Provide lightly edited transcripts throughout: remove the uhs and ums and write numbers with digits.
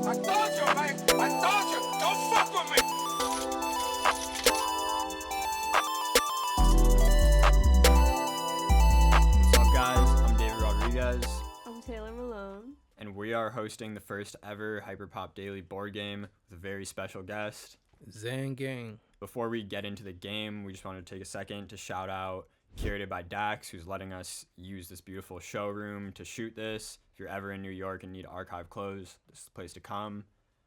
I told you, man. I told you. Don't fuck with me. What's up, guys? I'm David Rodriguez. I'm Taylor Malone. And we are hosting the first ever Hyperpop Daily board game with a very special guest, Xangang. Before we get into the game, we just wanted to take a second to shout out Curated by Dax, who's letting us use this beautiful showroom to shoot this. If you're ever in New York and need archive clothes, this is the place to come.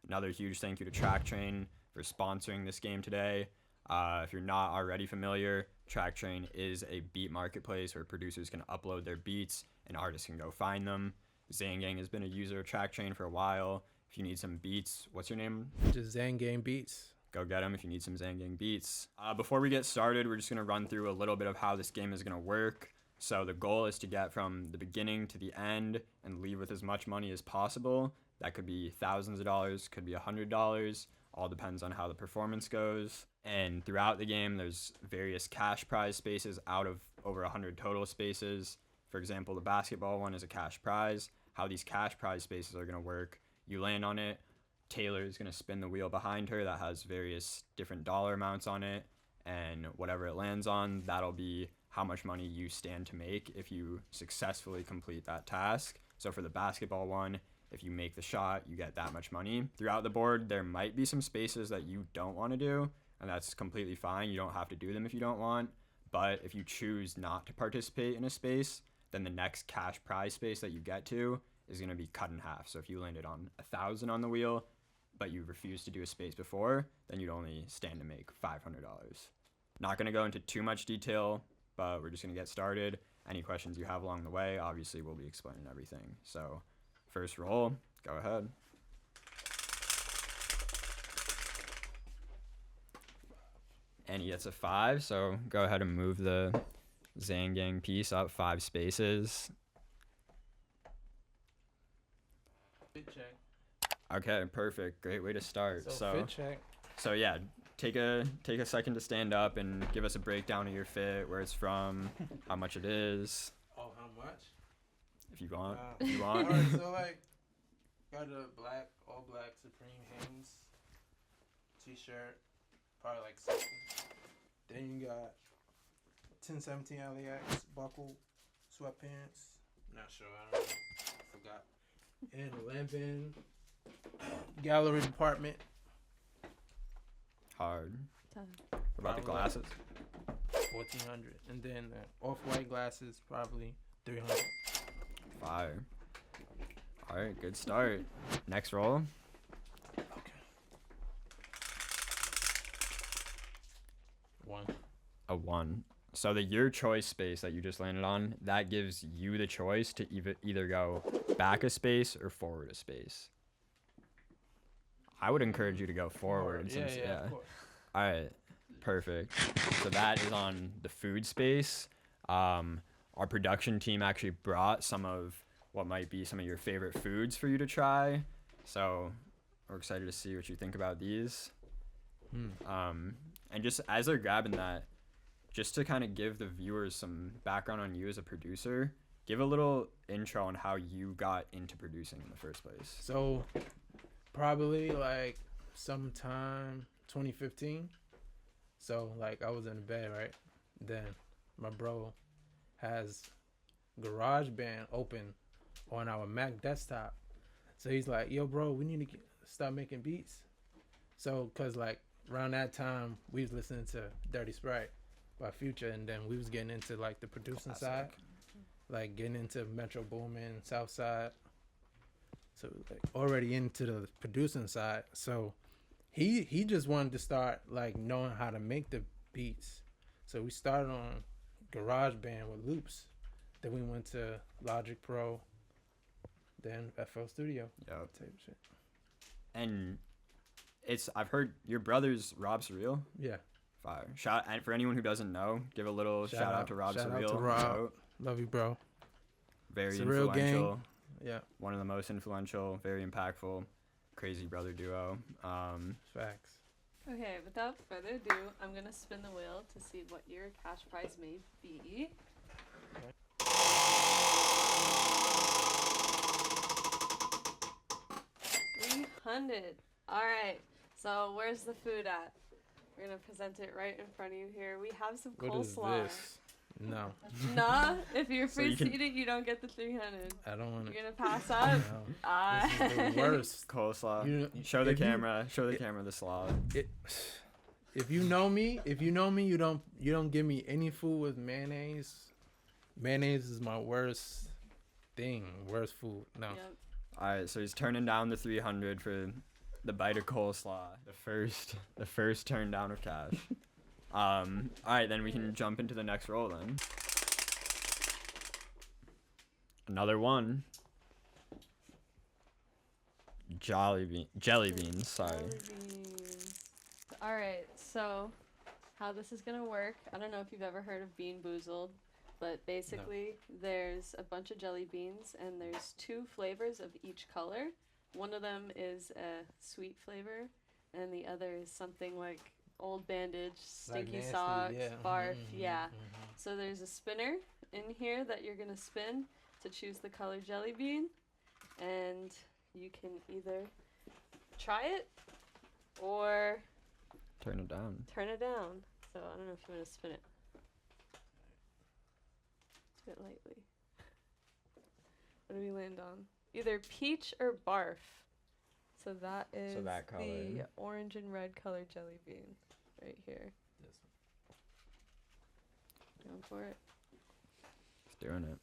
Another huge thank you to Track Train for sponsoring this game today. If you're not already familiar, Track Train is a beat marketplace where producers can upload their beats and artists can go find them. Xangang has been a user of Track Train for a while. If you need some beats, what's your name? Just Xangang Beats. Go get them if you need some Xangang beats. Before we get started, we're just going to run through a little bit of how this game is going to work. So the goal is to get from the beginning to the end and leave with as much money as possible. That could be thousands of dollars, could be $100. All depends on how the performance goes. And throughout the game, there's various cash prize spaces out of over 100 total spaces. For example, the basketball one is a cash prize. How these cash prize spaces are going to work, you land on it. Taylor is going to spin the wheel behind her that has various different dollar amounts on it, and whatever it lands on, that'll be how much money you stand to make if you successfully complete that task. So for the basketball one, if you make the shot, you get that much money. Throughout the board, there might be some spaces that you don't want to do, and that's completely fine. You don't have to do them if you don't want, but if you choose not to participate in a space, then the next cash prize space that you get to is going to be cut in half. So if you landed on 1,000 on the wheel, but you refused to do a space before, then you'd only stand to make $500. Not going to go into too much detail, but we're just going to get started. Any questions you have along the way, obviously we'll be explaining everything. So first roll, go ahead. And he gets a 5, so go ahead and move the Xangang piece up 5 spaces. Fit check. Okay, perfect. Great way to start. So fit check. So yeah, take a second to stand up and give us a breakdown of your fit, where it's from, how much it is. Oh, how much? If you want. If you want. Alright, so like, got a all black Supreme Hanes t-shirt, probably like 60. Then you got 1017 LAX buckle sweatpants. Not sure, I don't know. I forgot. And 11 gallery department. Hard. Tough. What about the glasses? 1,400. And then off-white glasses, probably 300. Fire. All right, good start. Next roll. Okay. 1. A 1. So the your choice space that you just landed on, that gives you the choice to either go back a space or forward a space. I would encourage you to go forward. Yeah, since, of course. All right, perfect. So that is on the food space. Our production team actually brought some of what might be some of your favorite foods for you to try. So we're excited to see what you think about these. And just as they're grabbing that, just to kind of give the viewers some background on you as a producer, give a little intro on how you got into producing in the first place. So, probably like sometime 2015. So, like, I was in the bed, right? Then my bro has GarageBand open on our Mac desktop. So he's like, yo, bro, we need to start making beats. So, because, like, around that time, we was listening to Dirty Sprite by Future, and then we was getting into like the producing side, like getting into Metro Boomin, Southside. So like already into the producing side. So he just wanted to start like knowing how to make the beats. So we started on GarageBand with loops. Then we went to Logic Pro, then FL Studio. Yeah. Type shit. And I've heard your brother's Rob Surreal. Yeah. Fire. And for anyone who doesn't know, give a little shout out to Rob Shout Surreal. out to Rob. Love you, bro. Very Surreal influential. Gang. Yeah. One of the most influential, very impactful, crazy brother duo. Facts. Okay, without further ado, I'm going to spin the wheel to see what your cash prize may be. 300. All right. So where's the food at? We're gonna present it right in front of you here. We have some What is coleslaw. this? No. Nah, if you're So you can- free-seated, you don't get the 300. I don't want You're to. gonna pass up. No. This is the worst. Coleslaw. You- show the if you- camera. Show the camera the slaw. If you know me, you don't give me any food with mayonnaise. Mayonnaise is my worst thing. Worst food. No. Yep. All right, so he's turning down the 300 for the bite of coleslaw. The first turn down of cash. All right, then we can jump into the next roll then. Another one. Jelly beans. Sorry. Jelly beans. All right, so how this is gonna work? I don't know if you've ever heard of Bean Boozled, but basically there's a bunch of jelly beans and there's 2 flavors of each color. One of them is a sweet flavor, and the other is something like old bandage, stinky nasty, socks, yeah. barf. Mhm, Yeah. mhm. So there's a spinner in here that you're gonna spin to choose the color jelly bean, and you can either try it or Turn it down. turn it down. So I don't know if you want to spin it. Do it lightly. What do we land on? Either peach or barf. So that is that color. the orange and red color jelly bean right here. This Going for it. He's doing it.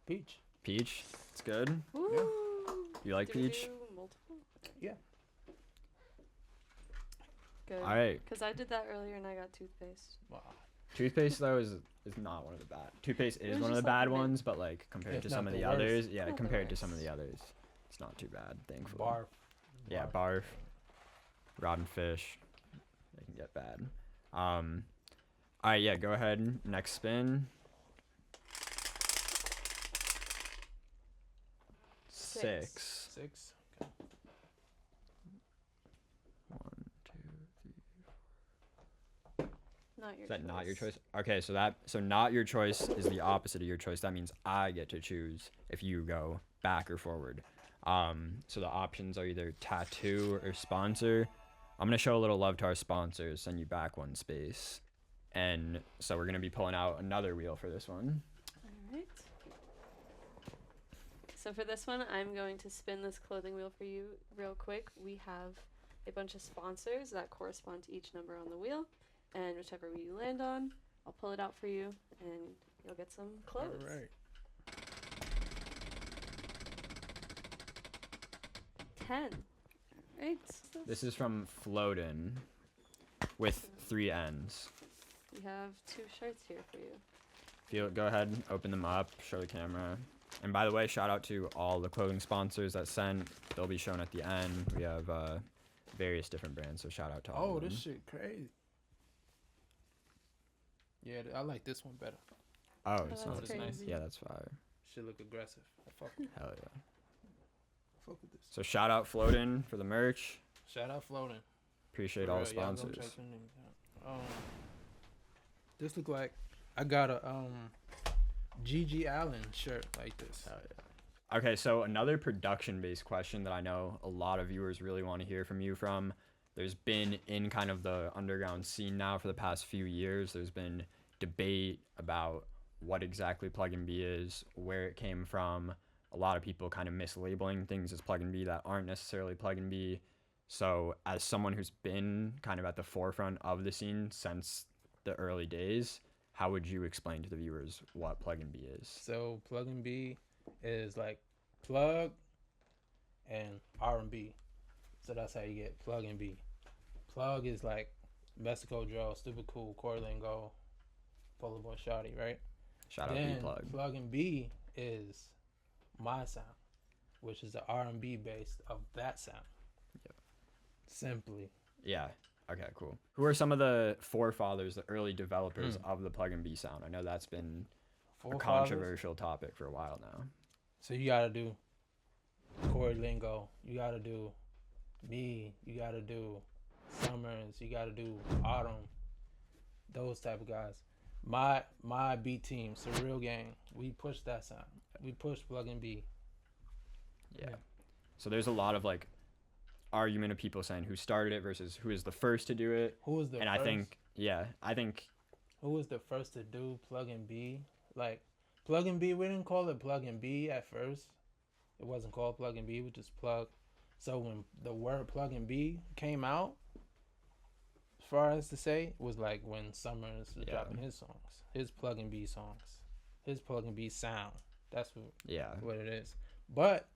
Peach. Peach. It's good. Woo! You like Do we peach? do multiple? Yeah. Good. All right. Because I did that earlier and I got toothpaste. Wow. Toothpaste though is not one of the bad. Toothpaste It is was one of the just like bad mint. ones, but like compared It's to not some of the the worst. others, yeah, Not the compared to some of worst. the others, it's not too bad. Thankfully. Barf. Yeah, barf. Rotten fish. They can get bad. All right, yeah, go ahead. Next spin. 6. 6. 1, 2. Not your Is that not your choice? Okay, so not your choice is the opposite of your choice. That means I get to choose if you go back or forward. So the options are either tattoo or sponsor. I'm gonna show a little love to our sponsors, send you back 1 space. And so we're gonna be pulling out another wheel for this one. Alright. So for this one, I'm going to spin this clothing wheel for you real quick. We have a bunch of sponsors that correspond to each number on the wheel. And whichever wheel you land on, I'll pull it out for you and you'll get some clothes. All right. 10. Alright. This is from Floatin with 3 ends. We have 2 shirts here for you. Go ahead, open them up, show the camera. And by the way, shout out to all the clothing sponsors that sent. They'll be shown at the end. We have various different brands, so shout out to all Oh, of them. this shit crazy. Yeah, I like this one better. Oh, it's that's not. crazy. Yeah, that's fire. Should look aggressive. I fuck Hell yeah. with this. So shout out Floatin for the merch. Shout out Floating. Appreciate For all the real, y'all go sponsors. check them niggas out. This look like I got a Gigi Allen shirt like this. Hell yeah. Okay, so another production-based question that I know a lot of viewers really want to hear from you from. There's been in kind of the underground scene now for the past few years. There's been debate about what exactly Pluggnb is, where it came from. A lot of people kind of mislabeling things as Pluggnb that aren't necessarily Pluggnb. So as someone who's been kind of at the forefront of the scene since the early days, how would you explain to the viewers what Pluggnb is? So Pluggnb is like plug and R&B. So that's how you get Pluggnb. Plug is like MexikoDro, Stupid Cool, Corlingo, Polar Boy Shawty, right? Shout out Then B-Plug. Pluggnb is my sound, which is the R&B based of that sound. Yep. Simply. Yeah. Okay, cool. Who are some of the forefathers, the early developers of the Pluggnb sound? I know that's been a Forefathers. controversial topic for a while now. So you gotta do Corey Lingo, you gotta do me, you gotta do Summrs, you gotta do Autumn, those type of guys. My B team, Surreal Gang, we push that sound. We push Pluggnb. Yeah. So there's a lot of like argument of people saying who started it versus who is the first to do it. Who was the and first? I think Who was the first to do Pluggnb? Like, Pluggnb, we didn't call it Pluggnb at first. It wasn't called Pluggnb, it was just Plug. So when the word Pluggnb came out, as far as to say, was like when Summrs was dropping his songs, his Pluggnb songs, his Pluggnb sound. That's what it is. But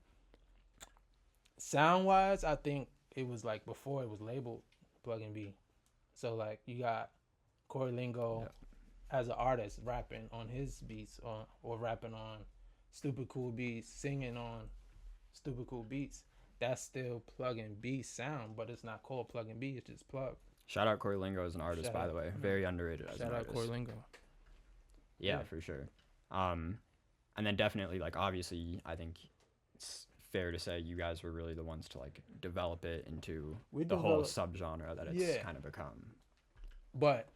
sound wise, I think it was like before it was labeled Pluggnb. So like you got Corey Lingo as an artist rapping on his beats or rapping on Stupid Cool Beats, singing on Stupid Cool Beats. That's still Pluggnb sound, but it's not called Pluggnb. It's just Plug. Shout out Corey Lingo as an artist, by the way. Very underrated as an artist. Shout out Corey Lingo. Yeah, for sure. And then definitely, like, obviously, I think it's fair to say you guys were really the ones to, like, develop it into the whole subgenre that it's kind of become. But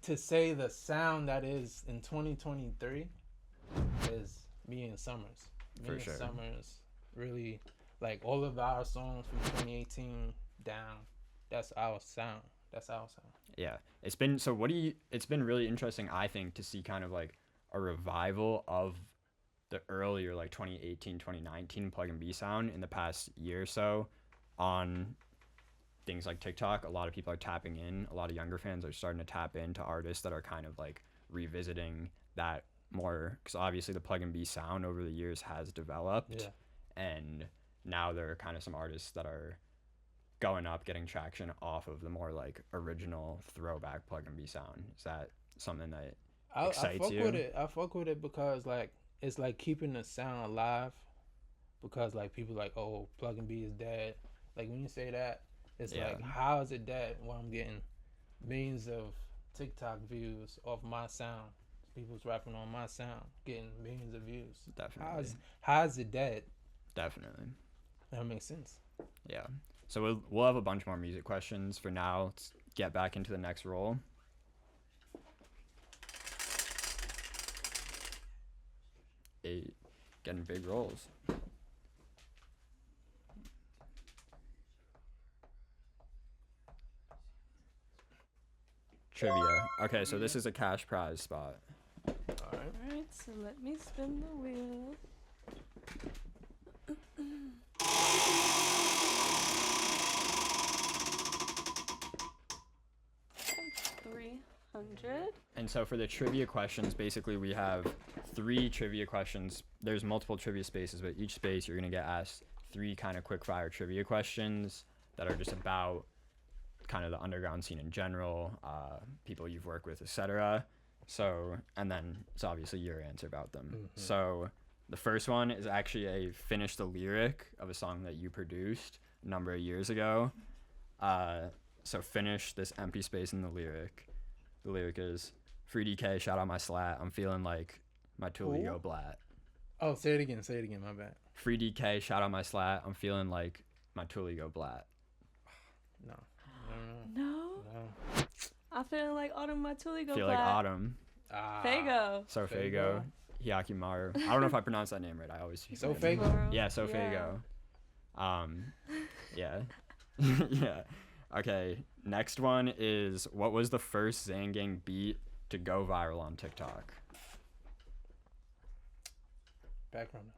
to say the sound that is in 2023 is me and Summrs. For sure. Summrs really, like, all of our songs from 2018 down, that's our sound. Yeah. It's been really interesting, I think, to see kind of like a revival of the earlier like 2018, 2019 Pluggnb sound in the past year or so on things like TikTok. A lot of people are tapping in. A lot of younger fans are starting to tap into artists that are kind of like revisiting that more, because obviously the Pluggnb sound over the years has developed, and now there are kind of some artists that are going up, getting traction off of the more like original throwback Pluggnb sound. Is that something that excites you? I fuck with it because like it's like keeping the sound alive, because like people like, oh, Pluggnb is dead. Like when you say that, it's like, how is it dead when I'm getting millions of TikTok views off my sound? People's rapping on my sound, getting millions of views. Definitely. How is it dead? Definitely. That makes sense. Yeah. So we'll have a bunch more music questions. For now, let's get back into the next roll. Getting big rolls. Trivia. Okay, so this is a cash prize spot. Alright, so let me spin the wheel. 300. And so for the trivia questions, basically we have 3 trivia questions. There's multiple trivia spaces, but each space you're going to get asked 3 kind of quick fire trivia questions that are just about kind of the underground scene in general, people you've worked with, etc. So, and then it's obviously your answer about them. Mm-hmm. So the first one is actually finish the lyric of a song that you produced a number of years ago. So finish this empty space in the lyric. The lyric is, Free DK, shout out my slat. I'm feeling like my toolie go blat. Oh, say it again, my bad. Free DK, shout out my slat. I'm feeling like my toolie go blat. No. I'm feeling like autumn, my toolie go feel blat. Like autumn. Fago. So Fago. Hyakimaru. I don't know if I pronounced that name right. I always So Fago. Yeah, so Fago. Yeah. Yeah. Okay, next one is, what was the first Xangang beat to go viral on TikTok? Backrunner.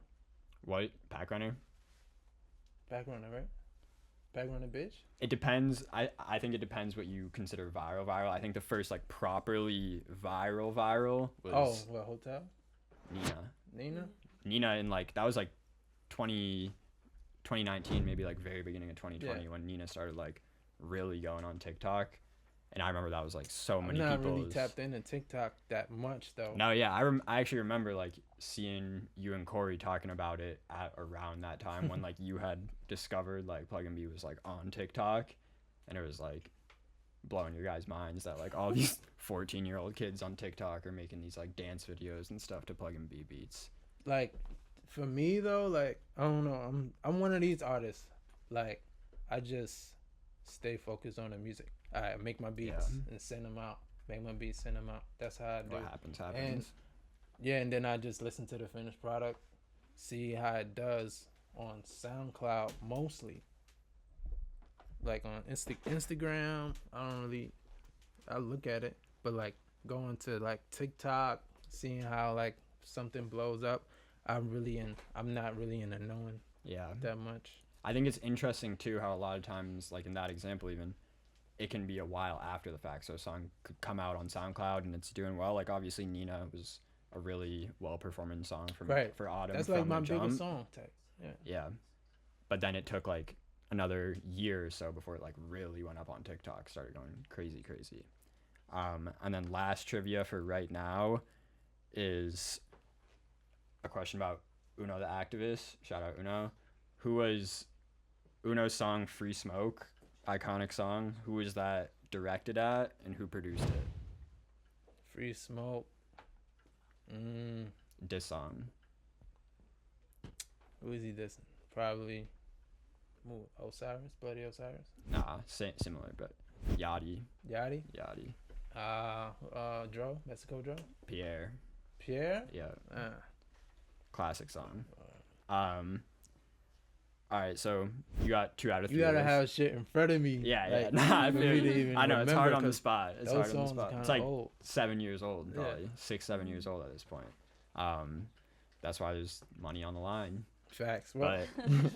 What? Backrunner? Backrunner, right? Backrunner, bitch? It depends. I think it depends what you consider viral. I think the first, like, properly viral was... Oh, what, Hotel? Nina in, like, that was, like, 2019, maybe, like, very beginning of 2020 when Nina started, like, really going on TikTok, and I remember that was like so many people. I'm not really tapped into TikTok that much though. No, yeah, I actually remember like seeing you and Corey talking about it at around that time when like you had discovered like Pluggnb was like on TikTok, and it was like blowing your guys' minds that like all these 14-year-old kids on TikTok are making these like dance videos and stuff to Pluggnb beats. Like for me though, like I don't know, I'm one of these artists. Like I just stay focused on the music. I make my beats and send them out. Make my beats, send them out. That's how I do. What happens. And then I just listen to the finished product, see how it does, on SoundCloud mostly. Like on Instagram, I look at it, but like going to like TikTok, seeing how like something blows up, I'm not really in the knowing that much. I think it's interesting too how a lot of times, like in that example even, it can be a while after the fact. So a song could come out on SoundCloud and it's doing well. Like obviously Nina was a really well performing song for Autumn. That's from like my the jump. biggest song tag. Yeah. But then it took like another year or so before it like really went up on TikTok, started going crazy. And then last trivia for right now is a question about Uno the activist. Shout out Uno. Who was Uno's song Free Smoke, iconic song? Who was that directed at and who produced it? Free Smoke. Diss song. Who is he dissing? Probably Osiris, Bloody Osiris. Nah, similar, but Yachty. Yachty. Yachty. MexikoDro. Pierre. Yeah. Classic song. All right, so you got 2 out of 3. You gotta have shit in front of me. Yeah. Like, Nah, I for feel me to you. even I know it's hard on the remember, spot. It's hard on the spot. It's like old. 7 years old, probably Yeah. 6-7 years old at this point. That's why there's money on the line. Facts. Well, But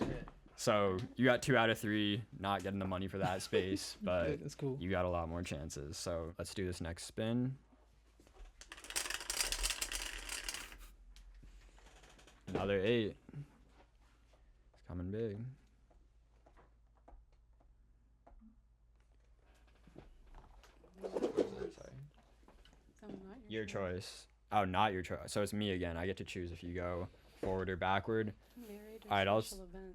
so you got 2 out of 3, not getting the money for that space, but it's cool. you got a lot more chances. So let's do this next spin. Another 8. It's coming big. Sorry. Your choice. Oh, not your choice. So it's me again. I get to choose if you go forward or backward. Married All right, or special event.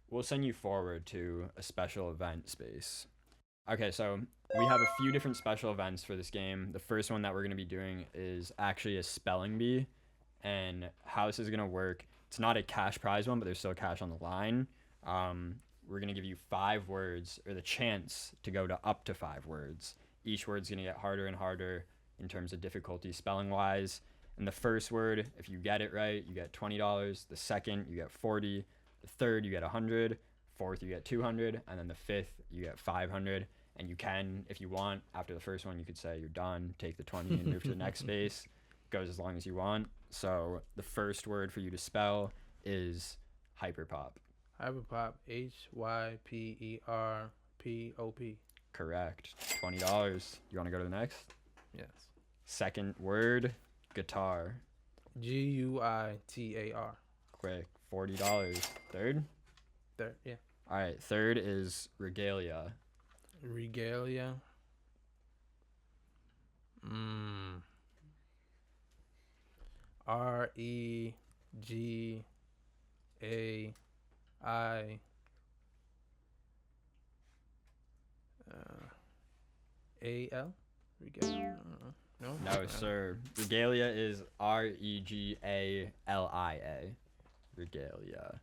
We'll send you forward to a special event space. Okay, so we have a few different special events for this game. The first one that we're going to be doing is actually a spelling bee. And how this is going to work, it's not a cash prize one, but there's still cash on the line. We're going to give you 5 words, or the chance to go to up to 5 words. Each word's going to get harder and harder in terms of difficulty spelling-wise. And the first word, if you get it right, you get $20. The second, you get 40. The third, you get 100. Fourth, you get 200. And then the fifth, you get 500. And you can, if you want, after the first one, you could say you're done, take the 20 and move to the next space. Goes as long as you want. So the first word for you to spell is Hyperpop. Hyperpop. HYPERPOP. Correct. $20. You want to go to the next? Yes. Second word, guitar. GUITAR. Quick. $40. Third? Third, yeah. All right. Third is regalia. Regalia. REGAI. AL? Regalia? No? No, sir. Regalia is REGALIA. Regalia.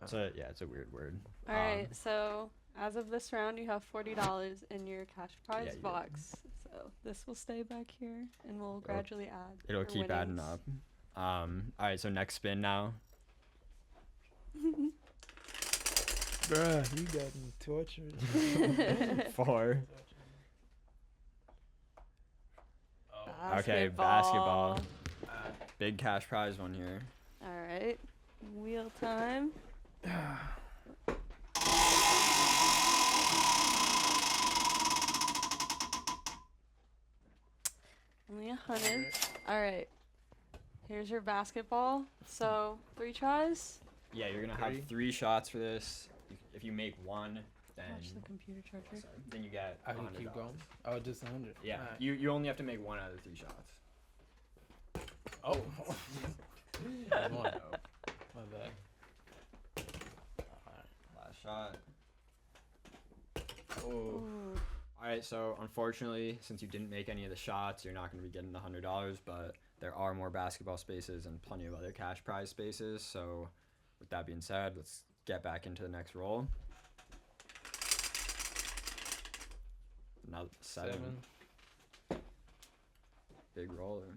So yeah, it's a weird word. All right, so as of this round, you have $40 in your cash prize you box. So this will stay back here, and we'll gradually add. It'll your keep adding winnings. up. All right, so next spin now. Bruh, you got me tortured. 4. Okay, basketball. Big cash prize one here. All right, wheel time. Only 100. All right. Here's your basketball. So 3 tries. Yeah, you're gonna have 3 shots for this. If you make one, then Watch the computer charger. then you get I can $100. keep going. Oh, just 100. Yeah, Alright. you only have to make 1 out of the 3 shots. Oh. One. My bad. Last shot. Oh. Ooh. All right, so unfortunately, since you didn't make any of the shots, you're not going to be getting the $100, but there are more basketball spaces and plenty of other cash prize spaces. So with that being said, let's get back into the next roll. Another 7. Big roller.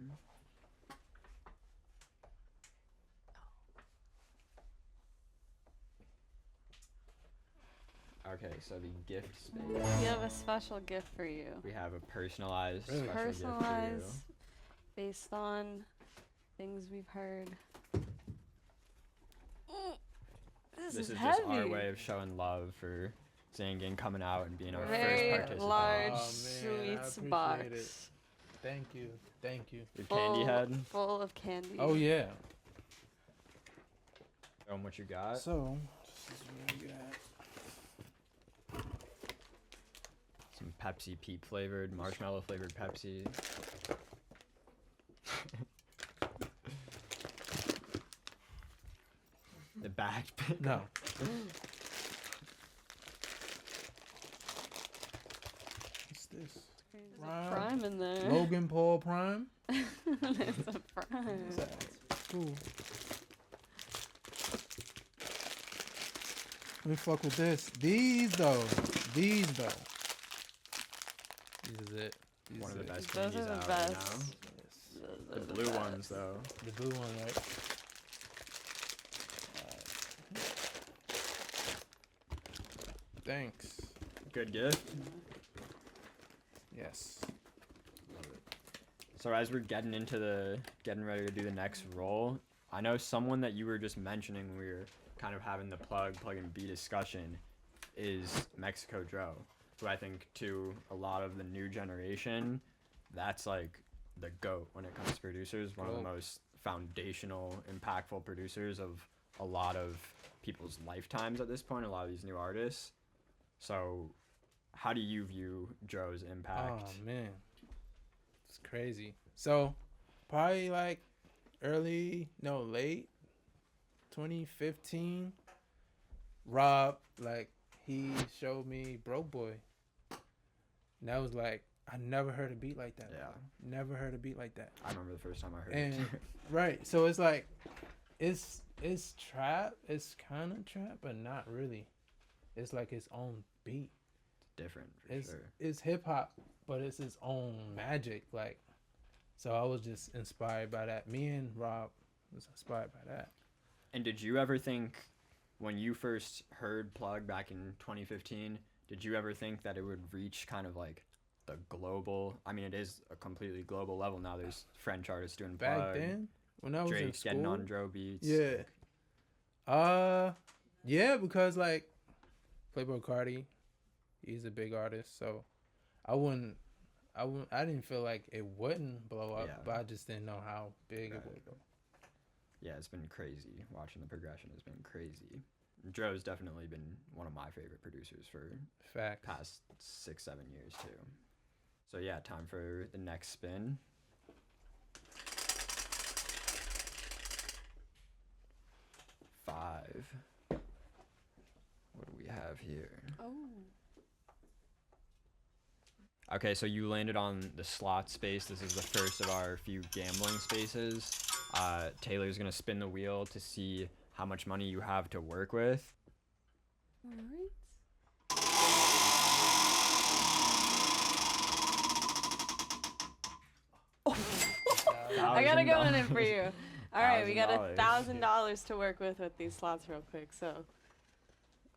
Okay, so the gift space. We have a special gift for you. We have a personalized Really? special gift for you. Personalized based on things we've heard. This is heavy. just our way of showing love for Xangang coming out and being our Very first participant. large Oh, man, I sweets appreciate box. it. Thank you. Thank you. Your candy head. Full of candy. Oh, yeah. Show 'em what you got. So, this is what we got. Some Pepsi peep flavored, marshmallow flavored Pepsi. The backpack. No. What's this? There's Prime. a prime in there. Logan Paul Prime? There's a prime. What's that? Cool. Let me fuck with this. These though. These is it. These One of is the it. best Those candies are the out best. right now. Yes. The Those are blue best. ones though. The blue one, right? Thanks. Good gift. Yes. So as we're getting ready to do the next roll, I know someone that you were just mentioning when we were kind of having the Pluggnb discussion is MexikoDro, who I think to a lot of the new generation, that's like the GOAT when it comes to producers, one of the GOAT. most foundational, impactful producers of a lot of people's lifetimes at this point, a lot of these new artists. So how do you view Dro's impact? Oh man, it's crazy. So probably like late 2015. Rob, like, he showed me Broke Boy. And that was like, I never heard a beat like that. Yeah. Never heard a beat like that. I remember the first time I heard And it. right, so it's like, it's trap. It's kind of trap, but not really. It's like its own beat. Different for It's sure. it's hip hop, but it's its own magic. Like, so I was just inspired by that. Me and Rob was inspired by that. And did you ever think, when you first heard Plug back in 2015, did you ever think that it would reach kind of like the global? I mean, it is a completely global level now. There's French artists doing Back Plug. then, when I was in Drake's school, getting on Dro beats. yeah, yeah, because like Playboy Cardi, he's a big artist, so I didn't feel like it wouldn't blow up, Yeah. but I just didn't know how big Right. it would go. Yeah, it's been crazy. Watching the progression has been crazy. Dro's definitely been one of my favorite producers for Facts. past 6-7 years too. So yeah, time for the next spin. Five. What do we have here? Oh. Okay, so you landed on the slot space. This is the first of our few gambling spaces. Taylor's gonna spin the wheel to see how much money you have to work with. All right. I gotta go in it for you. All right, we got $1,000. $1,000 to work with these slots real quick. So.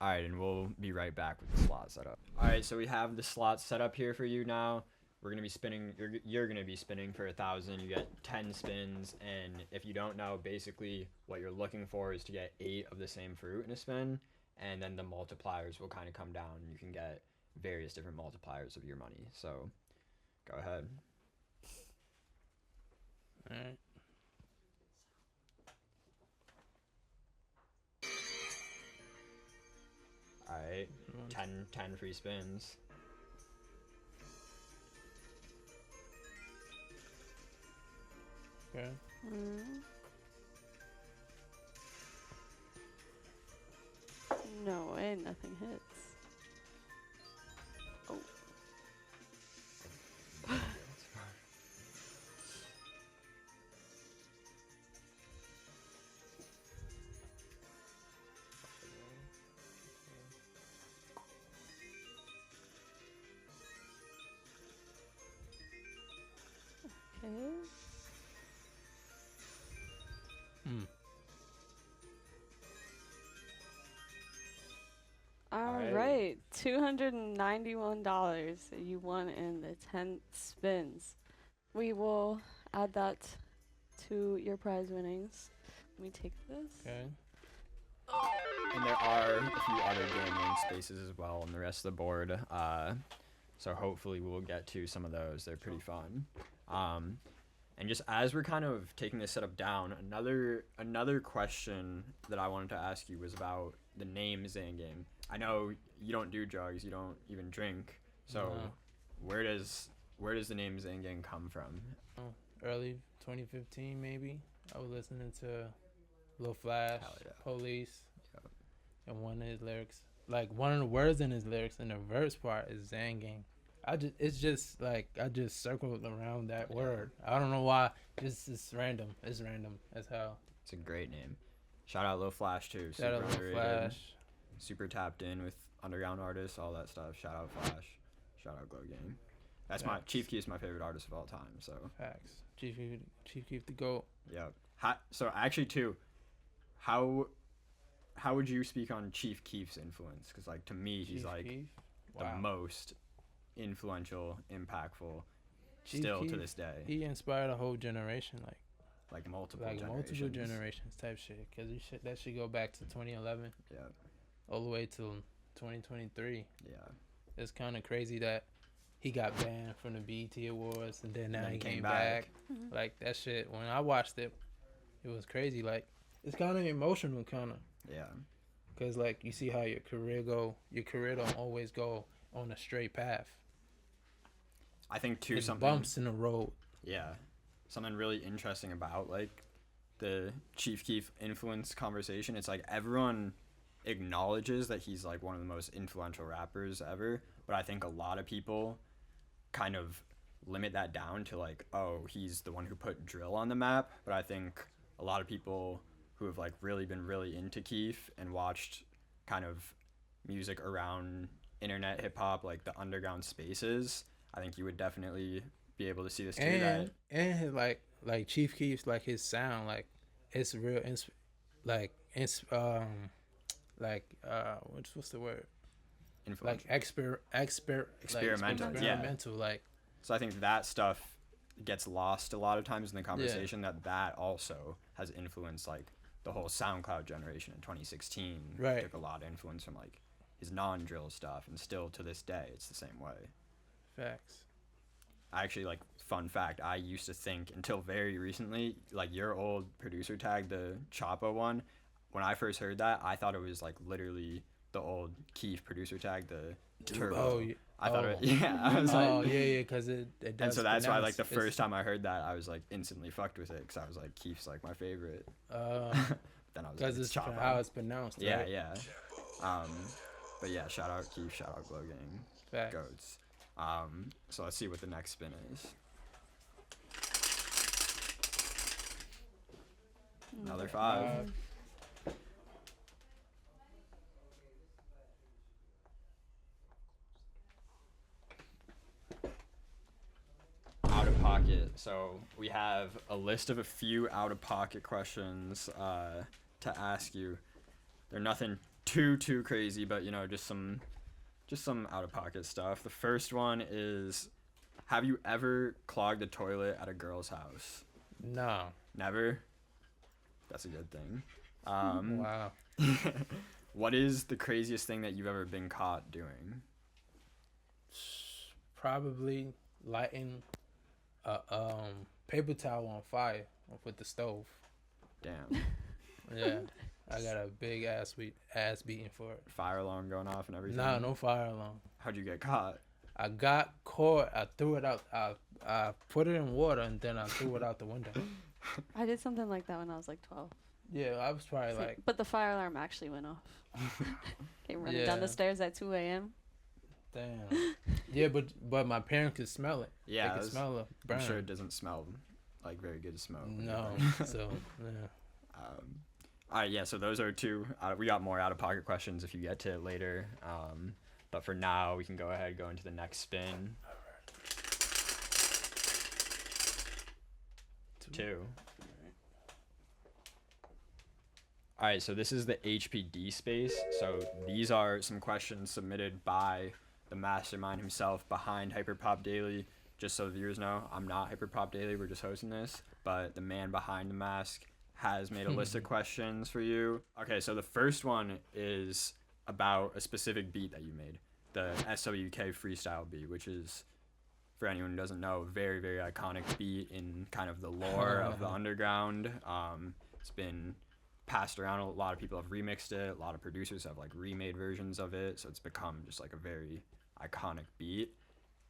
All right, and we'll be right back with the slot setup. All right, so we have the slot set up here for you now. We're gonna be spinning. You're gonna be spinning for 1,000. You get 10 spins, and if you don't know, basically what you're looking for is to get 8 of the same fruit in a spin, and then the multipliers will kind of come down. You can get various different multipliers of your money. So, go ahead. All right. All right, 10 free spins. Okay. No way, nothing hits. Oh. Okay. Hmm. All right. $291 you won in the 10 spins. We will add that to your prize winnings. Let me take this. Okay. And there are a few other gambling spaces as well on the rest of the board. So hopefully we'll get to some of those. They're pretty fun. And just as we're kind of taking this setup down, another question that I wanted to ask you was about the name Xangang. I know you don't do drugs, you don't even drink. So where does the name Xangang come from? Early 2015 maybe. I was listening to Lil Flash, Police, and one of his lyrics, like one of the words in his lyrics in the verse part is Xangang. I just circled around that word. I don't know why. It's random. It's random as hell. It's a great name. Shout out Lil Flash too. Shout out Lil Flash. Super tapped in with underground artists, all that stuff. Shout out Flash. Shout out Glow Gang. That's my Chief Keef is my favorite artist of all time. So facts. Chief Keef the GOAT. Yep. So actually too, how would you speak on Chief Keef's influence? Because like to me, he's like the most influential, impactful, Chief still Keef, to this day. He inspired a whole generation, like multiple generations type shit. Cause that should go back to 2011. Yeah. All the way till 2023. Yeah. It's kind of crazy that he got banned from the BET Awards and then now he came back. Mm-hmm. Like that shit. When I watched it, it was crazy. Like it's kind of emotional, kind of. Yeah. Cause like you see how your career don't always go on a straight path. I think too There's something bumps in the road. Yeah. Something really interesting about like the Chief Keef influence conversation. It's like everyone acknowledges that he's like one of the most influential rappers ever, but I think a lot of people kind of limit that down to like, oh, he's the one who put drill on the map. But I think a lot of people who have like really been really into Keef and watched kind of music around internet hip hop, like the underground spaces, I think you would definitely be able to see this too. And his, like Chief Keef's like his sound, like it's real, what's the word? Like experimental, like. So I think that stuff gets lost a lot of times in the conversation. That also has influenced like the whole SoundCloud generation in 2016. Right. Took a lot of influence from like his non-drill stuff, and still to this day it's the same way. Facts. I actually, like, fun fact, I used to think until very recently, like your old producer tag, the Chapo one, when I first heard that, I thought it was like literally the old Keef producer tag, the Turbo. Oh, I thought it, I was like, because it does. And so that's why, like, the first time I heard that, I was like instantly fucked with it, because I was like, Keef's like my favorite. Then I was because like, it's Chapo. how it's pronounced. Yeah, right? yeah. But yeah, shout out Keef, shout out Glow Gang, Facts. goats. So let's see what the next spin is. Another 5. Out of pocket. So we have a list of a few out of pocket questions to ask you. They're nothing too crazy, but you know, just some out of pocket stuff. The first one is, have you ever clogged a toilet at a girl's house? No. Never? That's a good thing. Wow. What is the craziest thing that you've ever been caught doing? Probably lighting a paper towel on fire with the stove. Damn. Yeah. I got a big ass beating for it. Fire alarm going off and everything? Nah, no fire alarm. How'd you get caught? I got caught. I threw it out. I put it in water and then I threw it out the window. I did something like that when I was like 12. Yeah, I was probably like. But the fire alarm actually went off. Came running down the stairs at 2 a.m. Damn. Yeah, but my parents could smell it. Yeah, they could smell it. I'm sure it doesn't smell like very good to smoke. No. So yeah. All right, yeah. So those are 2. We got more out of pocket questions if you get to it later. But for now, we can go ahead and go into the next spin. 2. All right, so this is the HPD space. So these are some questions submitted by the mastermind himself behind Hyperpop Daily. Just so the viewers know, I'm not Hyperpop Daily. We're just hosting this. But the man behind the mask has made a list of questions for you. Okay, so the first one is about a specific beat that you made, the SWK Freestyle beat, which is, for anyone who doesn't know, a very, very iconic beat in kind of the lore of the underground. It's been passed around. A lot of people have remixed it. A lot of producers have like remade versions of it. So it's become just like a very iconic beat.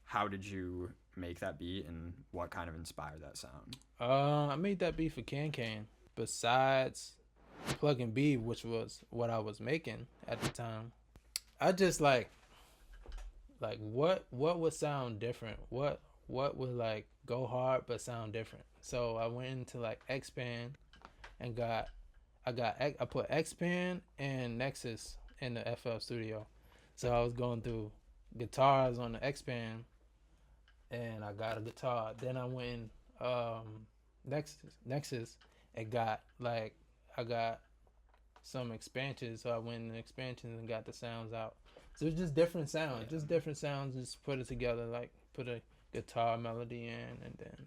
How did you make that beat, and what kind of inspired that sound? I made that beat for Can. Besides Pluggnb, which was what I was making at the time, I just like what would sound different? What would like go hard but sound different? So I went into like Xpan and I put Xpan and Nexus in the FL Studio. So I was going through guitars on the Xpan, and I got a guitar. Then I went Nexus and got like I got some expansions. So I went in expansions and got the sounds out. So it's just different sounds, just put it together, like put a guitar melody in, and then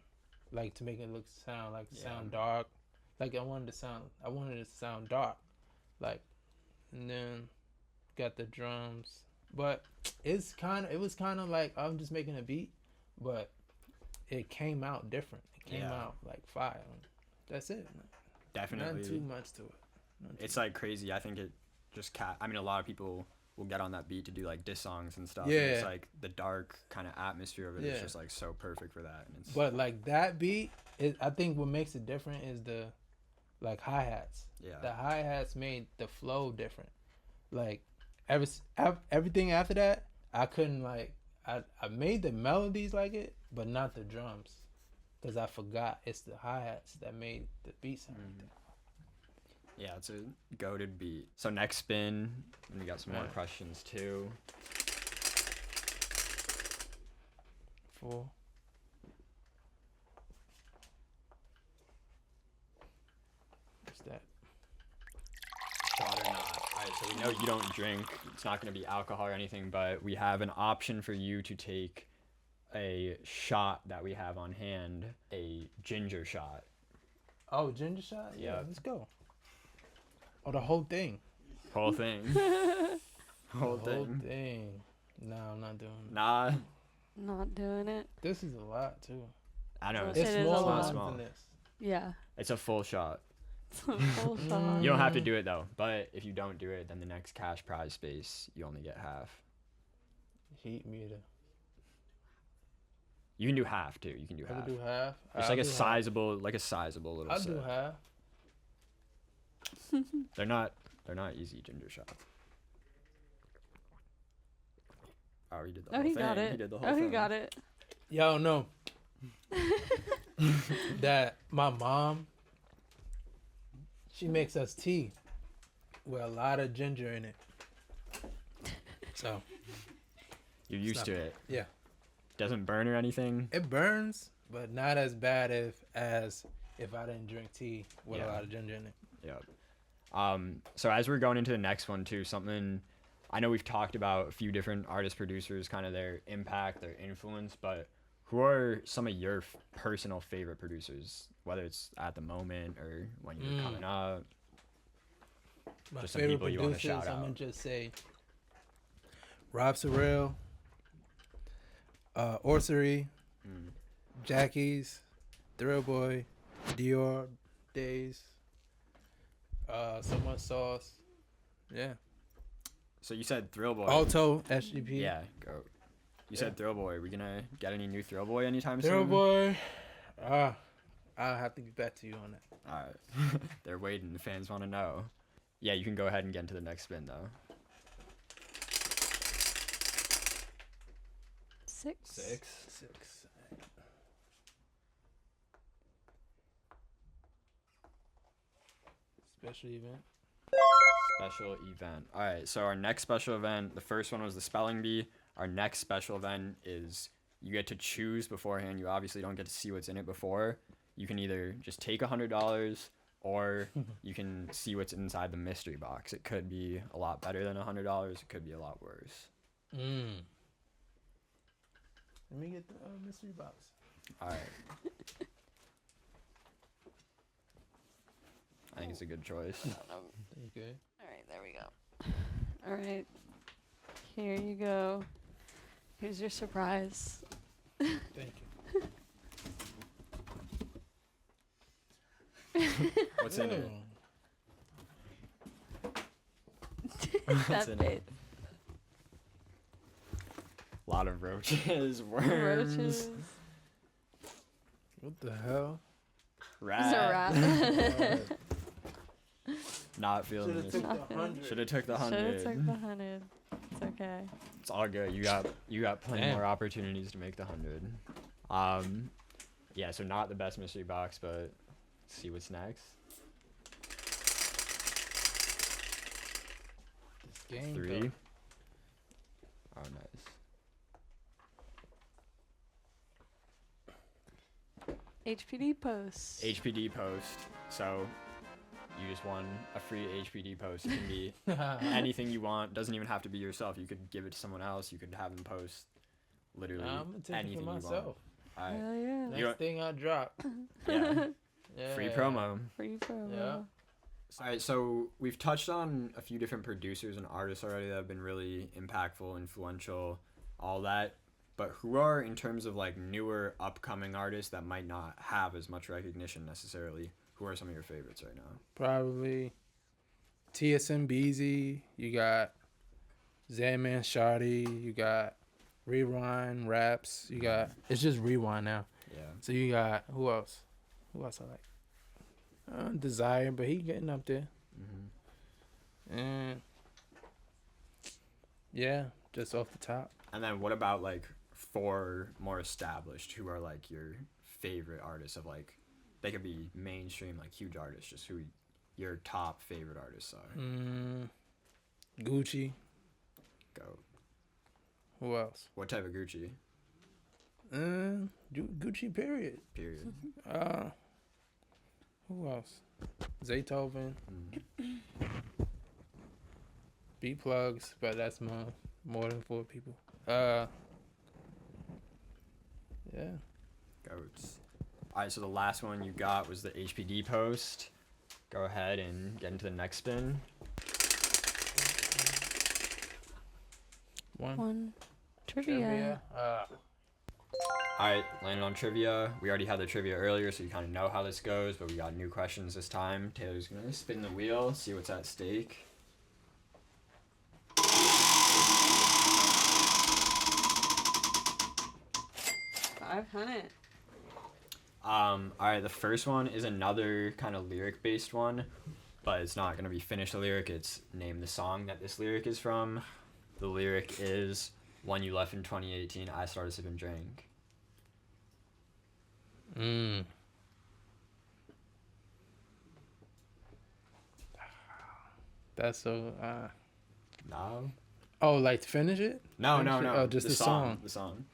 like to make it sound dark. Like I wanted it to sound dark, like, and then got the drums. But it was kind of like I'm just making a beat, but it came out different. It came out like fire. That's it. Definitely. Not too much to it. It's like crazy. I think it just I mean, a lot of people will get on that beat to do like diss songs and stuff. Yeah. And it's like the dark kind of atmosphere of it is just like so perfect for that. And it's, but like that beat, I think what makes it different is the like hi-hats. Yeah. The hi-hats made the flow different. Like everything after that, I couldn't like I made the melodies like it, but not the drums, because I forgot it's the hi-hats that made the beat sound like that. Yeah, it's a goated beat. So next spin, and we got some more questions too. 4. What's that? Shot or not. Alright, so we know you don't drink. It's not going to be alcohol or anything, but we have an option for you to take a shot that we have on hand, a ginger shot. Oh, ginger shot? Yeah, Yeah. let's go. Oh, the whole thing. Whole thing. Whole Whole thing. thing. No, I'm not doing it. Nah, Not doing it. This is a lot too. I know. It It's, is It's a more lot. small. than this. Yeah. It's a full shot. Full shot. You don't have to do it though, but if you don't do it, then the next cash prize space, you only get half. Heat meter. You can do half too. You can do I half. can do half. It's like a sizable little I'll set. do half. They're not easy ginger shots. Oh, he did the Oh, whole he thing. got it. He did the whole Oh, thing. he got it. Y'all know that my mom, she makes us tea with a lot of ginger in it. So You're used to it. yeah, Doesn't burn or anything. it burns, but not as bad as if I didn't drink tea with a Yeah. lot of ginger in it. Yep. So as we're going into the next one too, something I know we've talked about a few different artist producers, kind of their impact, their influence, but who are some of your personal favorite producers, whether it's at the moment or when you're coming up? My Just some favorite people you wanna producers, shout I'm gonna out. just say Rob Sorrell, Orsery, Jackie's, Thrill Boy, Dior, Days, So Much Sauce, yeah, So you said Thrill Boy. Alto, SGP, Yeah, go. You said Thrill Boy. Are we gonna get any new Thrill Boy anytime Thrill soon? Boy, I'll have to get back to you on that. All right. They're waiting. The fans want to know. Yeah, you can go ahead and get into the next spin though. 6. 6. Special event. Special event. All right. So our next special event, the first one was the spelling bee. Our next special event is you get to choose beforehand. You obviously don't get to see what's in it before. You can either just take $100 or you can see what's inside the mystery box. It could be a lot better than $100. It could be a lot worse. Let me get the mystery box. All right. I think it's a good choice. Okay. All right, there we go. All right, here you go. Here's your surprise. Thank you. What's in it? That in bait. it? A lot of roaches, worms, Roaches. What the hell? It's a rats. rat. Not feeling Should've this. took the 100. Should have took the Should've 100. took the 100. It's okay. It's all good. You got plenty Damn. more opportunities to make the 100. Yeah. So not the best mystery box, but let's see what's next. This game. 3. Though. Oh, nice. HPD posts. HPD post. So you just won a free HPD post. It can be anything you want. Doesn't even have to be yourself. You could give it to someone else. You could have them post literally I'm gonna take it anything for you want. myself. All right. Hell yeah. Next You- thing I drop. Yeah. Yeah. Free promo. Free promo. Yeah. All right, so we've touched on a few different producers and artists already that have been really impactful, influential, all that. But who are, in terms of like newer, upcoming artists that might not have as much recognition necessarily? Who are some of your favorites right now? Probably TSM Beezy. You got Zayman Shawty. You got Rewind Raps. You got, it's just Rewind now. Yeah. So you got, who else? Who else I like? Desire, but he getting up there. Mm-hmm. And yeah, just off the top. And then what about like for more established? Who are like your favorite artists of like, they could be mainstream, like huge artists, just who your top favorite artists are? Gucci. Go. Who else? What type of Gucci? Gucci period. Period. Who else? Zaytoven. Mm. B plugs, but that's more than 4 people. Yeah. Goats. All right, so the last one you got was the HPD post. Go ahead and get into the next spin. One. Trivia. All right, landed on trivia. We already had the trivia earlier, so you kind of know how this goes, but we got new questions this time. Taylor's going to spin the wheel, see what's at stake. 500. All right, the first one is another kind of lyric-based one, but it's not going to be finish the lyric. It's name the song that this lyric is from. The lyric is, "When you left in 2018, I started sipping drink." That's so. No? Oh, like to finish it? No, Finish no, it? no. Oh, just the song. The song.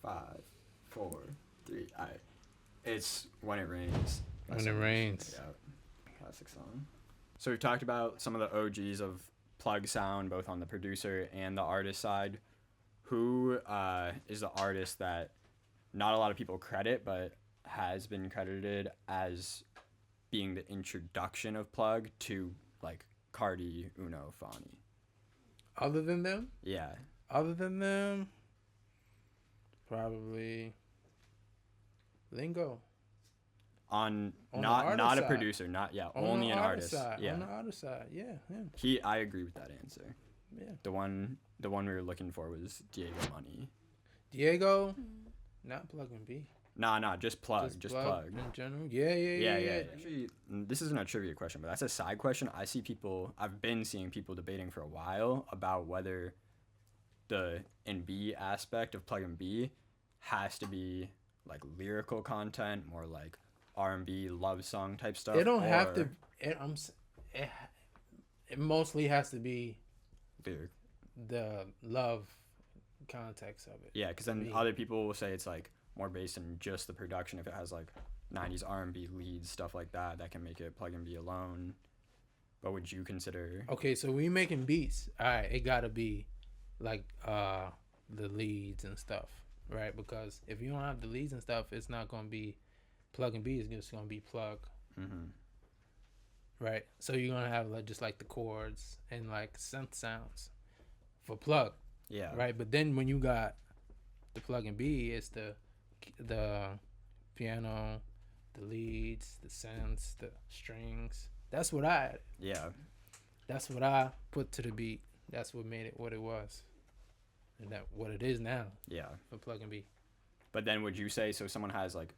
5, 4, 3. All right. It's When It Rains. by When It Summrs. Rains. Yeah. Classic song. So we've talked about some of the OGs of Plug sound, both on the producer and the artist side. Who is the artist that not a lot of people credit, but has been credited as being the introduction of Plug to like Cardi, Uno, Fani? Other than them? Yeah. Other than them? Probably Lingo. On On the not artist a side. producer, not On only the an artist. Side. Yeah. On the artist side. Yeah, him. I agree with that answer. Yeah. The one we were looking for was Diego Money. Diego, not Pluggnb. Nah, just Plug. Just Plug. In general. Yeah. Actually, this isn't a trivia question, but that's a side question. I've been seeing people debating for a while about whether the NB aspect of Pluggnb has to be like lyrical content, more like R&B love song type stuff. It don't have or to. It mostly has to be lyric. the love context of it. Yeah, because then Me. other people will say it's like more based in just the production. If it has like 90s R&B leads, stuff like that, that can make it Pluggnb alone. What would you consider? Okay, so we making beats. All right, it gotta be like the leads and stuff, right? Because if you don't have the leads and stuff, it's not gonna be Pluggnb. It's just gonna be plug. Mm-hmm. Right. So you're gonna have like just like the chords and like synth sounds for plug. Yeah. Right. But then when you got the Pluggnb, it's the piano, the leads, the synths, the strings. That's what I added. Yeah. That's what I put to the beat. That's what made it what it was, and that what it is now. Yeah. For Pluggnb. But then would you say, so someone has like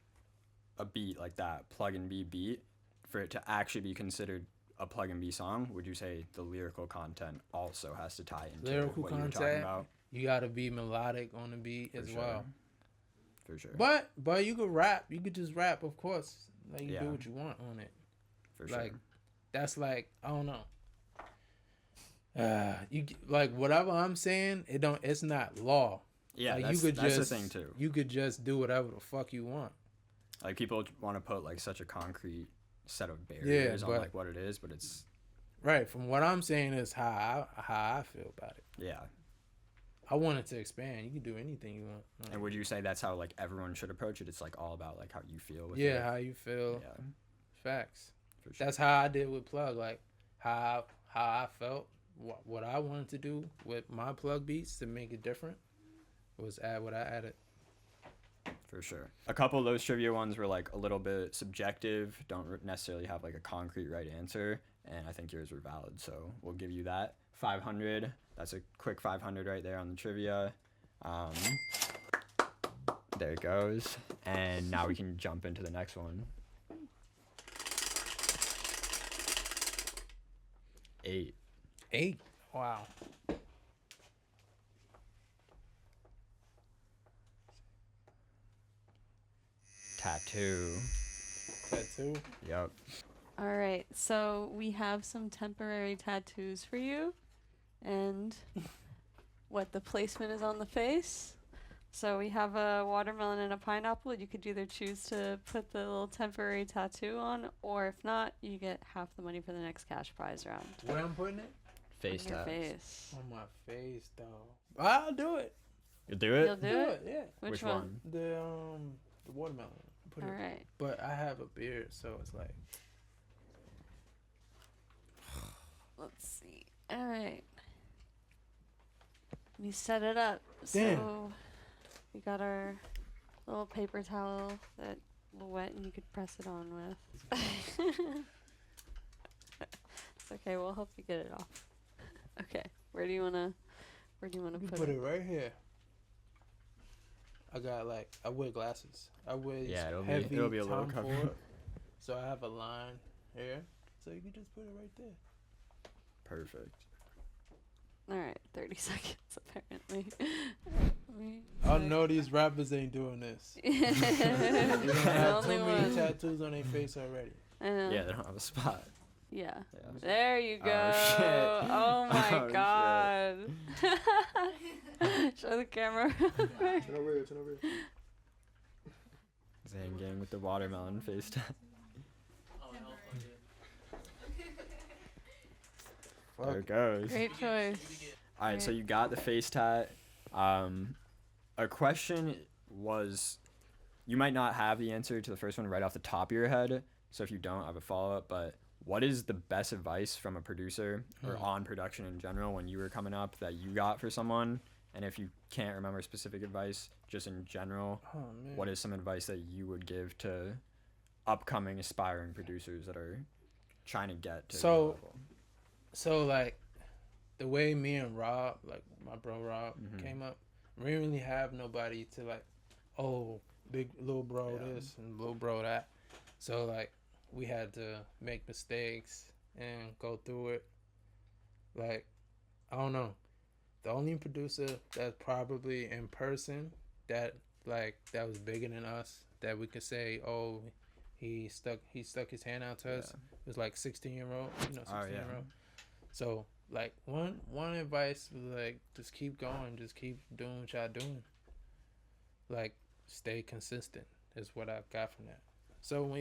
a beat like that, Pluggnb beat, for it to actually be considered a Pluggnb song, would you say the lyrical content also has to tie into Lyrical what you were talking content, about? you gotta be melodic on the beat as well. For sure. But you could rap. You could just rap, of course. Like you Yeah. do what you want on it. For Like sure. that's like I don't know. You like whatever I'm saying. It's not law. Yeah, like, that's the thing too. You could just do whatever the fuck you want. Like people want to put like such a concrete set of barriers on but- like what it is, but it's Right. From what I'm saying is how I feel about it. yeah. I want it to expand. You can do anything you want. Like, And would you say that's how like everyone should approach it? It's like all about like how you feel with it. yeah, how you feel. Yeah, Facts. for sure. That's how I did with plug. Like how I felt. What I wanted to do with my plug beats to make it different was add what I added. For sure. A couple of those trivia ones were like a little bit subjective, don't necessarily have like a concrete right answer, and I think yours were valid, so we'll give you that. 500, that's a quick 500 right there on the trivia. There it goes. And now we can jump into the next one. 8. 8. Wow. Tattoo. Tattoo. Yep. All right, so we have some temporary tattoos for you, and what the placement is on the face. So we have a watermelon and a pineapple. You could either choose to put the little temporary tattoo on, or if not, you get half the money for the next cash prize round. Where I'm putting it? Face On your tats. face. On my face, though. I'll do it. You do it? You'll do it? Yeah. Which one? The watermelon. Put All it. right. But I have a beard, so it's like. Let's see. All right. We set it up. Damn. So we got our little paper towel that will wet and you could press it on with. It's okay. We'll help you get it off. Okay. Where do you wanna You put put it? it right here. I wear glasses. I wear these Yeah, heavy it'll be a little Tom covered. Ford, so I have a line here. So you can just put it right there. Perfect. All right. 30 seconds apparently. I know these rappers ain't doing this. They don't The have only too many one. tattoos on their face already. I know. Yeah, they don't have a spot. Yeah. Yeah. There you Oh, go. shit. Oh my Oh, shit. god. Show the camera. Turn over here. Xangang with the watermelon face tat. There it goes. Great choice. All right, so Great. you got the face tat. A question was, you might not have the answer to the first one right off the top of your head. So if you don't, I have a follow-up. But what is the best advice from a producer or on production in general when you were coming up that you got for someone? And if you can't remember specific advice, just in general, Oh man. what is some advice that you would give to upcoming aspiring producers that are trying to get to your So- level? So like, the way me and Rob, like my bro Rob, Mhm. came up, we didn't really have nobody to like, oh, big little bro Yeah. this and little bro that. So like, we had to make mistakes and go through it. Like, I don't know. The only producer that's probably in person that was bigger than us that we could say, oh, he stuck his hand out to us. It was like 16-year-old, 16-year-old. So like one advice was like, just keep going, just keep doing what y'all doing. Like stay consistent is what I got from that. So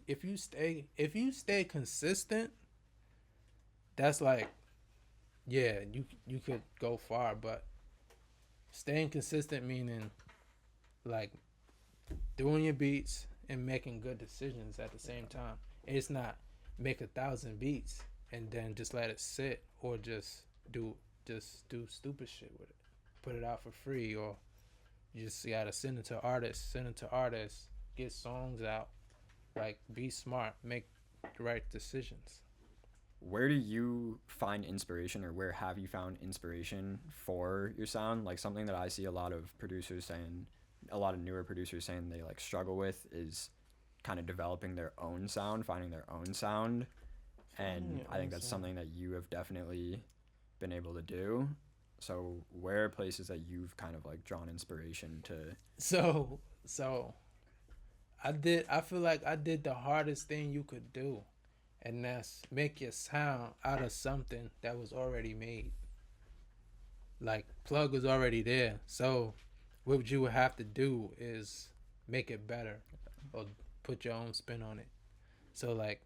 if you stay consistent, that's like, yeah, you could go far. But staying consistent meaning like doing your beats and making good decisions at the same time. It's not make 1,000 beats and then just let it sit, or just do stupid shit with it, put it out for free, or you just gotta send it to artists, get songs out. Like, be smart, make the right decisions. Where do you find inspiration, or where have you found inspiration for your sound? Like, something that I see a lot of producers saying, a lot of newer producers saying they like struggle with is kind of developing their own sound, finding their own sound. And I think that's something that you have definitely been able to do. So where are places that you've kind of like drawn inspiration to? So I feel like I did the hardest thing you could do, and that's make your sound out of something that was already made. Like, Plug was already there, so what you would have to do is make it better or put your own spin on it. So like,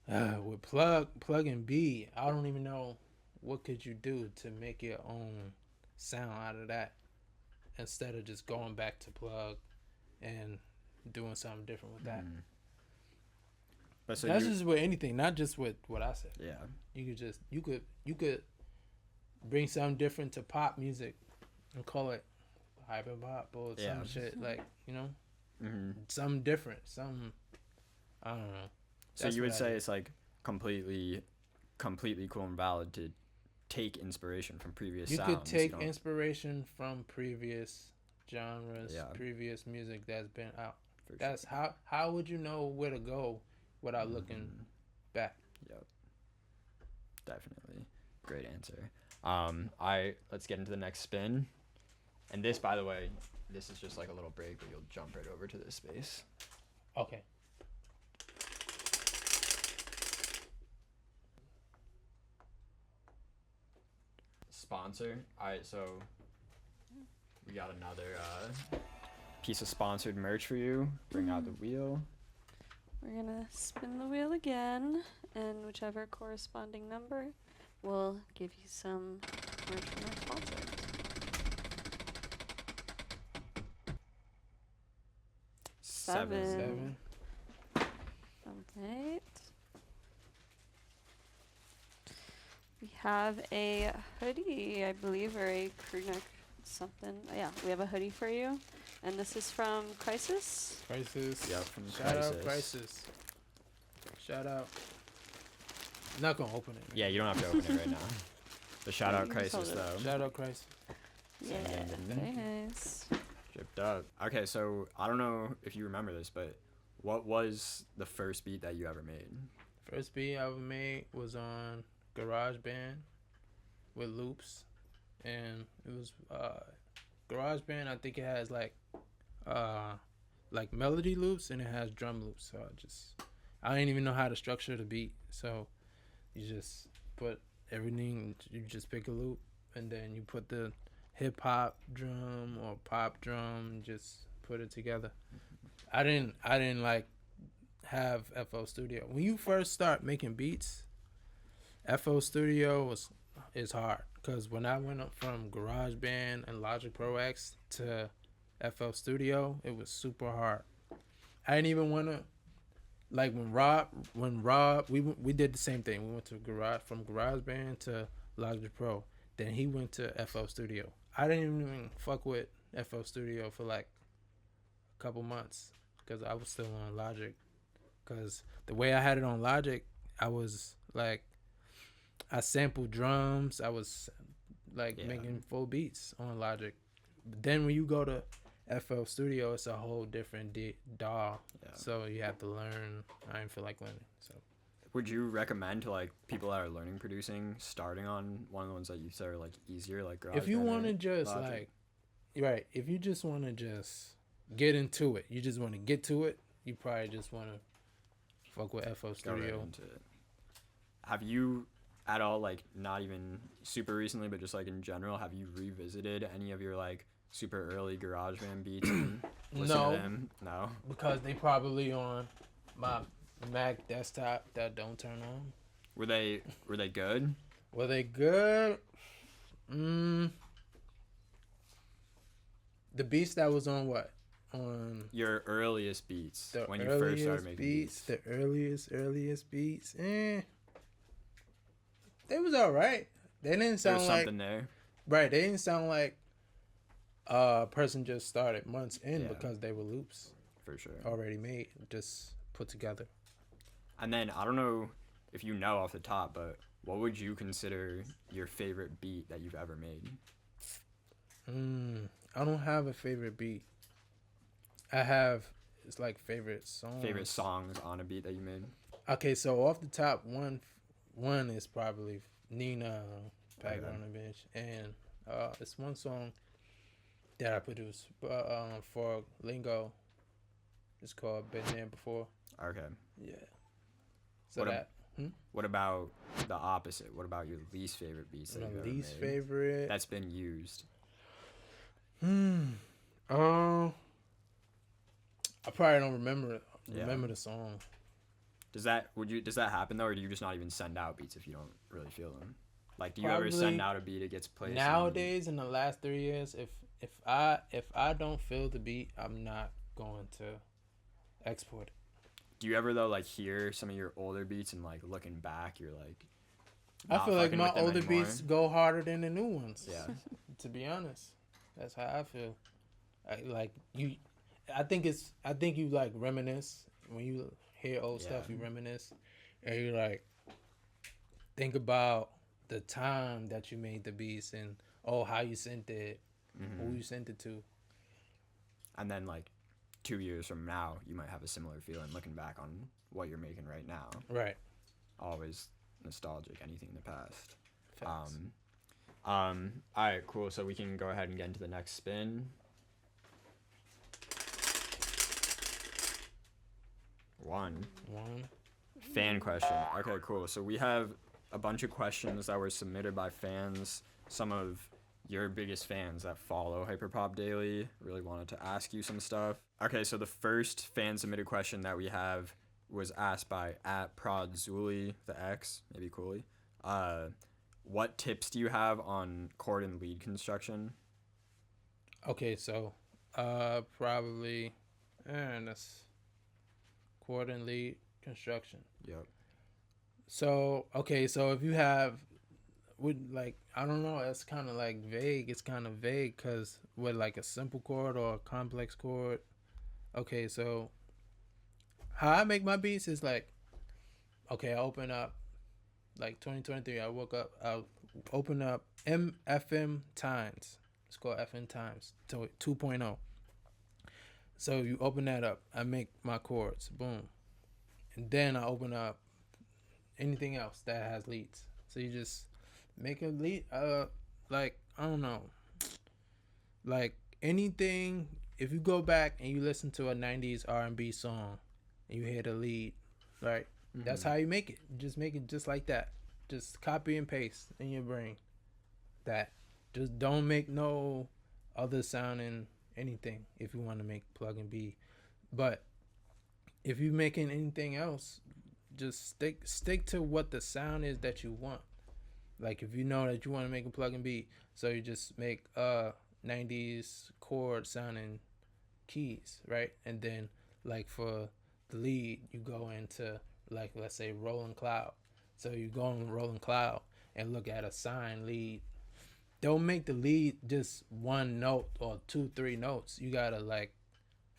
with Pluggnb, I don't even know what could you do to make your own sound out of that, instead of just going back to Plug and doing something different with that. But so that's just with anything, not just with what I said. Yeah, you could bring something different to pop music and call it Hyperpop or some shit, like, you know, something different, something, I don't know. So you would say it's like completely cool and valid to take inspiration from previous sounds. You could take inspiration from previous genres, previous music that's been out. That's how would you know where to go without looking back? Yep. Definitely. Great answer. Let's get into the next spin. And this, by the way, this is just like a little break, but you'll jump right over to this space. Okay. Sponsor. Alright, so we got another piece of sponsored merch for you. Bring out the wheel. We're gonna spin the wheel again, and whichever corresponding number will give you some merch from our sponsor. Seven. Alright. We have a hoodie, I believe, or a crew neck something. Yeah, we have a hoodie for you. And this is from Crisis. Crisis. Yep, from Shout out Crisis. Shout out. I'm not gonna open it. Yeah, you don't have to open it right now. But shout out Crisis though. Shout out Crisis. Yeah, very nice. Dripped up. Okay, so I don't know if you remember this, but what was the first beat that you ever made? First beat I ever made was on GarageBand with loops, and it was GarageBand. I think it has like melody loops, and it has drum loops. So I didn't even know how to structure the beat. So you just put everything. You just pick a loop, and then you put the hip hop drum or pop drum, and just put it together. I didn't like have FL Studio. When you first start making beats, FL Studio is hard, because when I went up from GarageBand and Logic Pro X to FL Studio, it was super hard. I didn't even want to, like, when Rob we did the same thing. We went to from GarageBand to Logic Pro. Then he went to FL Studio. I didn't even fuck with FL Studio for like a couple months, because I was still on Logic. Because the way I had it on Logic, I was like, I sampled drums. I was like making full beats on Logic. But then when you go to FL Studio, it's a whole different DAW. Yeah. So you have to learn. I didn't feel like learning. So would you recommend to like people that are learning producing starting on one of the ones that you said are like easier, like GarageBand? If you want to just Logic? if you just want to just get into it, you just want to get to it, you probably just want to fuck with FL Studio. Right into it. Have you at all, like, not even super recently, but just like in general, have you revisited any of your like super early GarageBand beats and listen No. to them? No. Because they probably on my Mac desktop that don't turn on. Were they good? Were they good? The beats that was on what? On Your earliest beats the when you first started making beats. The earliest beats. They was alright. They didn't sound There's like something there. right. They didn't sound like a person just started months in Yeah. because they were loops For sure. already made, just put together. And then I don't know if you know off the top, but what would you consider your favorite beat that you've ever made? I don't have a favorite beat. I have it's like favorite songs. Favorite songs on a beat that you made? Okay, so off the top, one is probably Nina Back Okay. on the Bench, and it's one song that I produced for Lingo. It's called Been There Before. Okay. Yeah. So What a- that What about the opposite? What about your least favorite beats that my you've ever least made favorite. that's been used? I probably don't remember Yeah. the song. Does that happen though, or do you just not even send out beats if you don't really feel them? Like, do you ever Probably send out a beat, it gets played? Nowadays, in the last 3 years, if I don't feel the beat, I'm not going to export it. Do you ever though like hear some of your older beats and like looking back, you're like, I not feel like fucking my with them older anymore? beats go harder than the new ones. Yeah. To be honest, that's how I feel. I think you like reminisce when you hear old stuff. Yeah. You reminisce, and you like think about the time that you made the beats and how you sent it, who you sent it to. And then like 2 years from now, you might have a similar feeling looking back on what you're making right now. Right. Always nostalgic, anything in the past. Facts. All right, cool. So we can go ahead and get into the next spin. One. Fan question. Okay, cool. So we have a bunch of questions that were submitted by fans. Some of your biggest fans that follow Hyperpop Daily really wanted to ask you some stuff. Okay, so the first fan submitted question that we have was asked by @ProdZuli, the X, maybe Cooley. What tips do you have on chord and lead construction? Okay, so probably that's chord and lead construction. Yep. So if you have I don't know, that's kind of like vague. It's kind of vague because with like a simple chord or a complex chord. Okay, so how I make my beats is like, okay, I open up like 2023. I woke up, I'll open up FM Times. It's called FM Times 2.0. So you open that up. I make my chords, boom, and then I open up anything else that has leads. So you just make a lead, like I don't know, like anything. If you go back and you listen to a 90s R&B song and you hear the lead, right? That's how you make it. Just make it just like that. Just copy and paste in your brain. That. Just don't make no other sounding anything if you want to make Pluggnb. But if you're making anything else, just stick to what the sound is that you want. Like if you know that you want to make a Pluggnb, so you just make 90s chord sounding keys, right? And then like for the lead, you go into like, let's say Rolling Cloud. So you go on Rolling Cloud and look at a signed lead. Don't make the lead just one note or 2-3 notes. You gotta like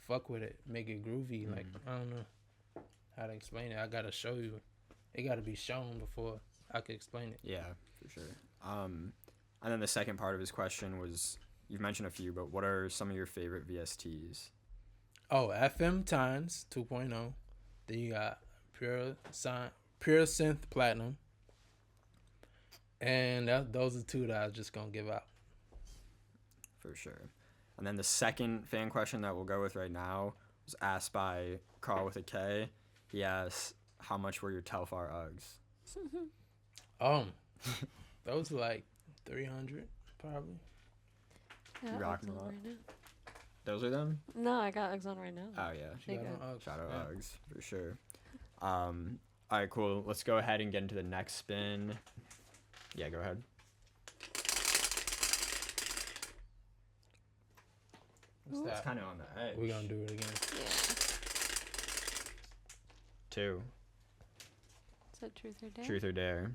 fuck with it, make it groovy. Like I don't know how to explain it. I gotta show you. It gotta be shown before I can explain it. Yeah, for sure. And then the second part of his question was, you've mentioned a few, but what are some of your favorite VSTs? Oh, FM Times 2.0. Then you got Pure Synth Platinum. And those are two that I was just going to give out. For sure. And then the second fan question that we'll go with right now was asked by Carl with a K. He asked, how much were your Telfar Uggs? Those are like 300 probably. Yeah, Rock 'em Uggs on up. right now. Those are them? No, I got Uggs on right now. Oh, yeah. They Shout good. out Uggs. Shout out Yeah. Uggs, for sure. All right, cool. Let's go ahead and get into the next spin. Yeah, go ahead. What's It's that? kind of on the edge. We're gonna do it again. Yeah. 2. Is that truth or dare? Truth or dare.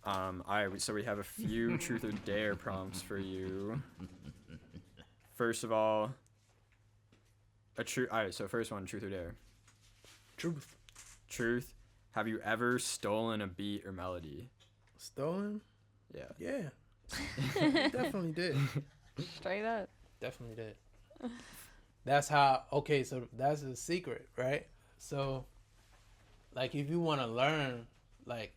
All right, so we have a few truth or dare prompts for you. First of all, all right, so first one, truth or dare. Truth. Truth. Have you ever stolen a beat or melody? Stolen? Yeah. Yeah. Definitely did. Straight up. Definitely did. That's how. Okay, so that's a secret, right? So, like, if you want to learn, like,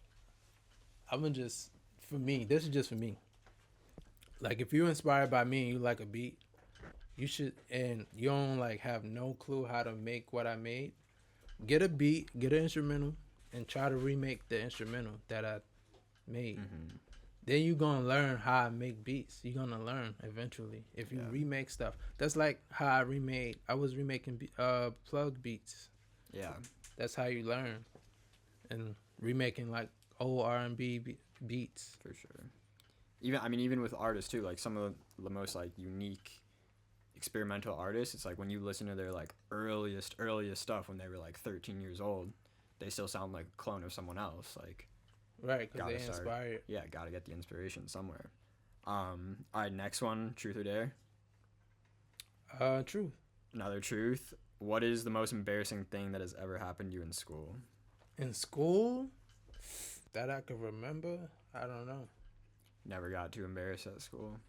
I'm gonna just, for me, this is just for me. Like, if you're inspired by me and you like a beat, you should, and you don't like have no clue how to make what I made, get a beat, get an instrumental, and try to remake the instrumental that I made. Mm-hmm. Then you're gonna learn how I make beats. You're gonna learn eventually if you remake stuff. That's like how I was remaking plug beats. Yeah. That's how you learn, and remaking like old R&B beats. For sure. Even with artists too, like some of the most like unique experimental artists, it's like when you listen to their like earliest stuff when they were like 13 years old, they still sound like a clone of someone else. Like, Right, because gotta they start- inspired. yeah, gotta get the inspiration somewhere. All right, next one, truth or dare. Truth. Another truth. What is the most embarrassing thing that has ever happened to you in school? In school, that I can remember, I don't know. Never got too embarrassed at school.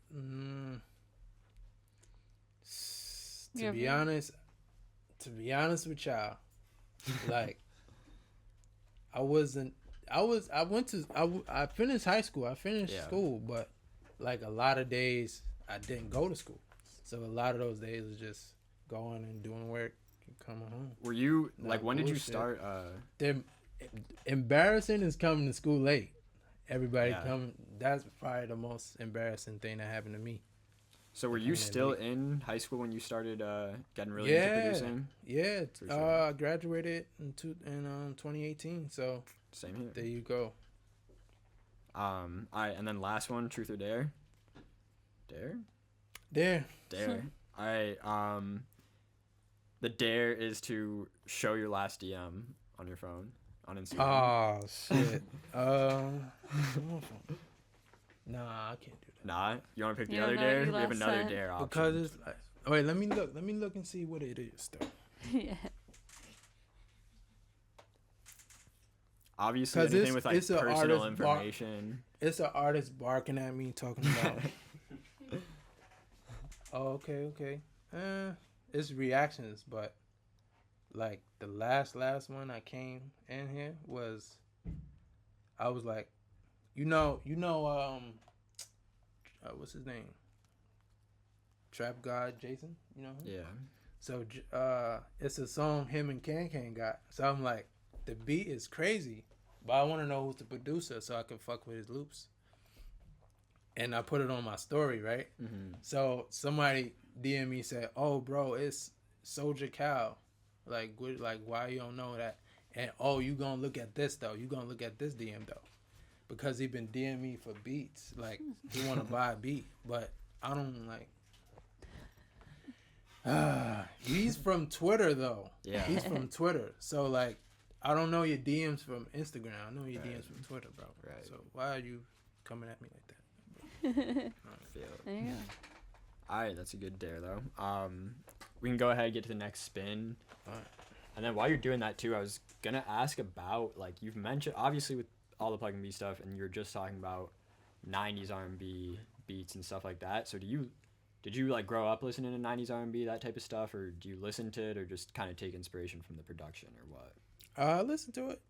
To Yeah, be but- honest with y'all, like, I finished high school. I finished Yeah. school, but like a lot of days I didn't go to school. So a lot of those days was just going and doing work and coming home. Were you No like when did you bullshit. start? The embarrassing is coming to school late. Everybody Yeah. coming. That's probably the most embarrassing thing that happened to me. So were you coming in still late. in high school when you started getting really into Yeah. producing? Yeah, For sure. I graduated in 2018. So Same here. there you go. All right, and then last one, truth or dare? Dare? There. Dare. All right. The dare is to show your last DM on your phone on Instagram. Oh shit. Nah, I can't do that. Nah, you want to pick the You other don't know what dare? you We have last another sent? dare option. Because it's like, wait, let me look and see what it is though. Yeah. Obviously, 'Cause anything with like it's a personal artist bar- information. It's an artist barking at me talking about. Oh, okay. It's reactions, but like the last one I came in here was, I was like, what's his name? Trap God Jason, you know him? Yeah. So it's a song him and Can got. So I'm like, the beat is crazy, but I want to know who's the producer so I can fuck with his loops. And I put it on my story, right? Mm-hmm. So somebody DM me said, "Oh, bro, it's Soldier Cow. Like why you don't know that? And you gonna look at this though? You gonna look at this DM though? Because he been DM me for beats. Like he want to buy a beat, but I don't like." He's from Twitter though. Yeah. He's from Twitter. So like, I don't know your DMs from Instagram. I know your Right. DMs from Twitter, bro. Right. So why are you coming at me like that? I feel it. There you go. All right, that's a good dare though. We can go ahead and get to the next spin. Alright. And then while you're doing that too, I was gonna ask about like you've mentioned obviously with all the Pluggnb stuff, and you're just talking about 90s R&B beats and stuff like that. So did you like grow up listening to 90s R&B, that type of stuff, or do you listen to it or just kind of take inspiration from the production or what? Listen to it.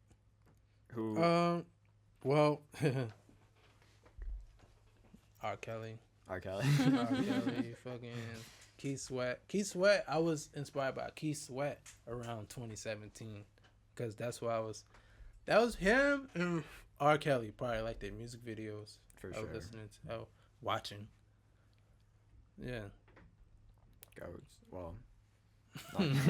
Who? Well, R. Kelly. R. Kelly. R. Kelly, fucking Keith Sweat. Keith Sweat, I was inspired by Keith Sweat around 2017. Because that was him and R. Kelly, probably like their music videos. For I was sure. listening to. watching. Yeah. Goes. Well,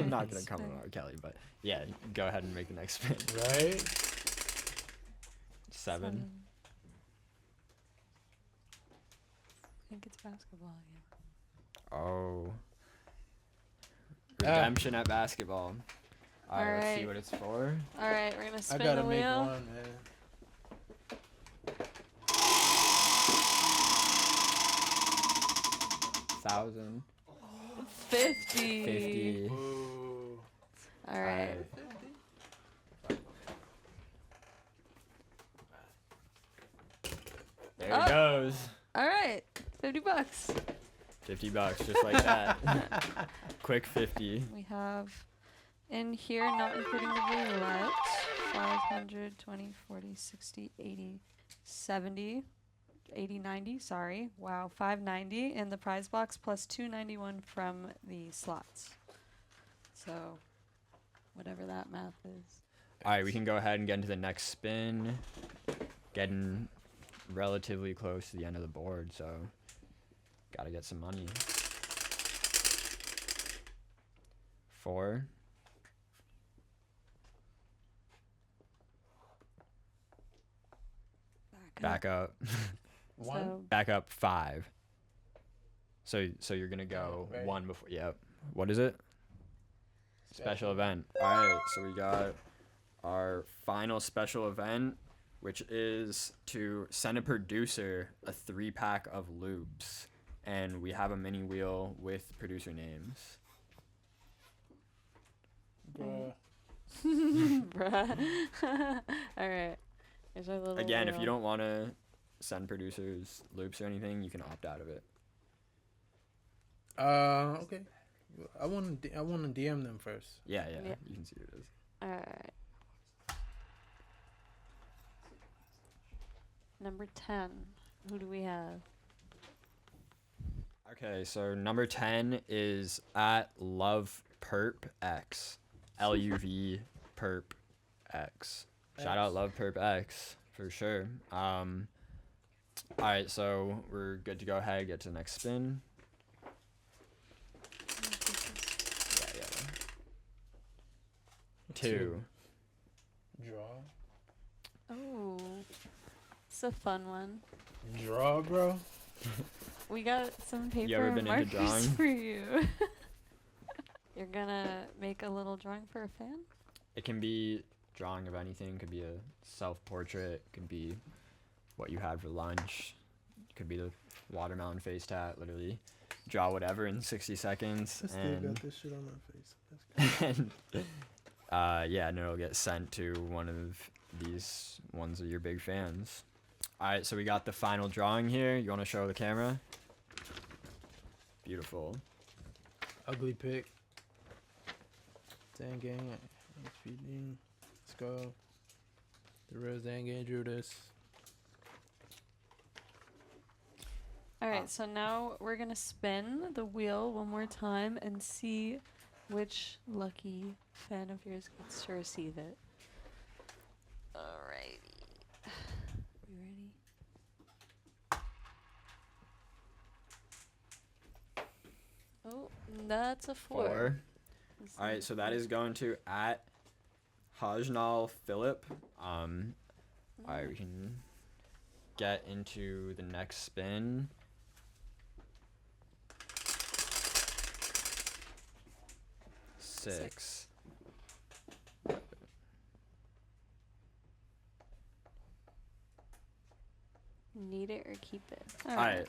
not gonna come on R. Kelly, but yeah, go ahead and make the next spin. Right? 7. I think it's basketball. Yeah. Oh. Redemption at basketball. All right, let's see Alright. what it's for. All right, we're gonna I spin gotta the make wheel. one, man. 1,000. 50. 50. Ooh. All right. There Oh. it goes. All right. $50. $50, just like that. Quick 50. We have in here, not including the roulette, 500, 20, 40, 60, 80, 70, 80, 90, sorry. Wow, 590 in the prize box plus 291 from the slots. So, whatever that math is. All right, we can go ahead and get into the next spin. Getting relatively close to the end of the board, so gotta get some money. 4. Back up. One? So, Back up 5. So you're gonna go Right. 1 before. Yep. What is it? Special event. All right. So we got our final special event, which is to send a producer a 3-pack of loops, and we have a mini wheel with producer names. Bruh. bruh. All right. Here's our little Again, if you wheel. don't want to send producers loops or anything, you can opt out of it. Okay. I want to DM them first. Yeah. Yeah. You can see what it is. All right. Number 10. Who do we have? Okay, so number 10 is at LovePerpX. LUV Perp X. Shout out LovePerpX for sure. All right, so we're good to go ahead. Get to the next spin. Yeah. 2. Draw. Oh, it's a fun one. Draw, bro. We got some paper ever and been into markers drawing? for you. You're gonna make a little drawing for a fan? It can be drawing of anything. Could be a self-portrait. Could be what you had for lunch. Could be the watermelon face tat. Literally, draw whatever in 60 seconds. I still and got this shit on my face. That's and yeah, and it'll get sent to one of these ones of your big fans. All right, so we got the final drawing here. You want to show the camera? Beautiful. ugly pick. Xangang. Let's go. The real Xangang drew this. All right, so now we're gonna spin the wheel one more time and see which lucky fan of yours gets to receive it. Alrighty. We ready? Oh, that's a 4. 4. All right, so that is going to at Hajnal Philip. All right, we can get into the next spin. Six. Need it or keep it. All right.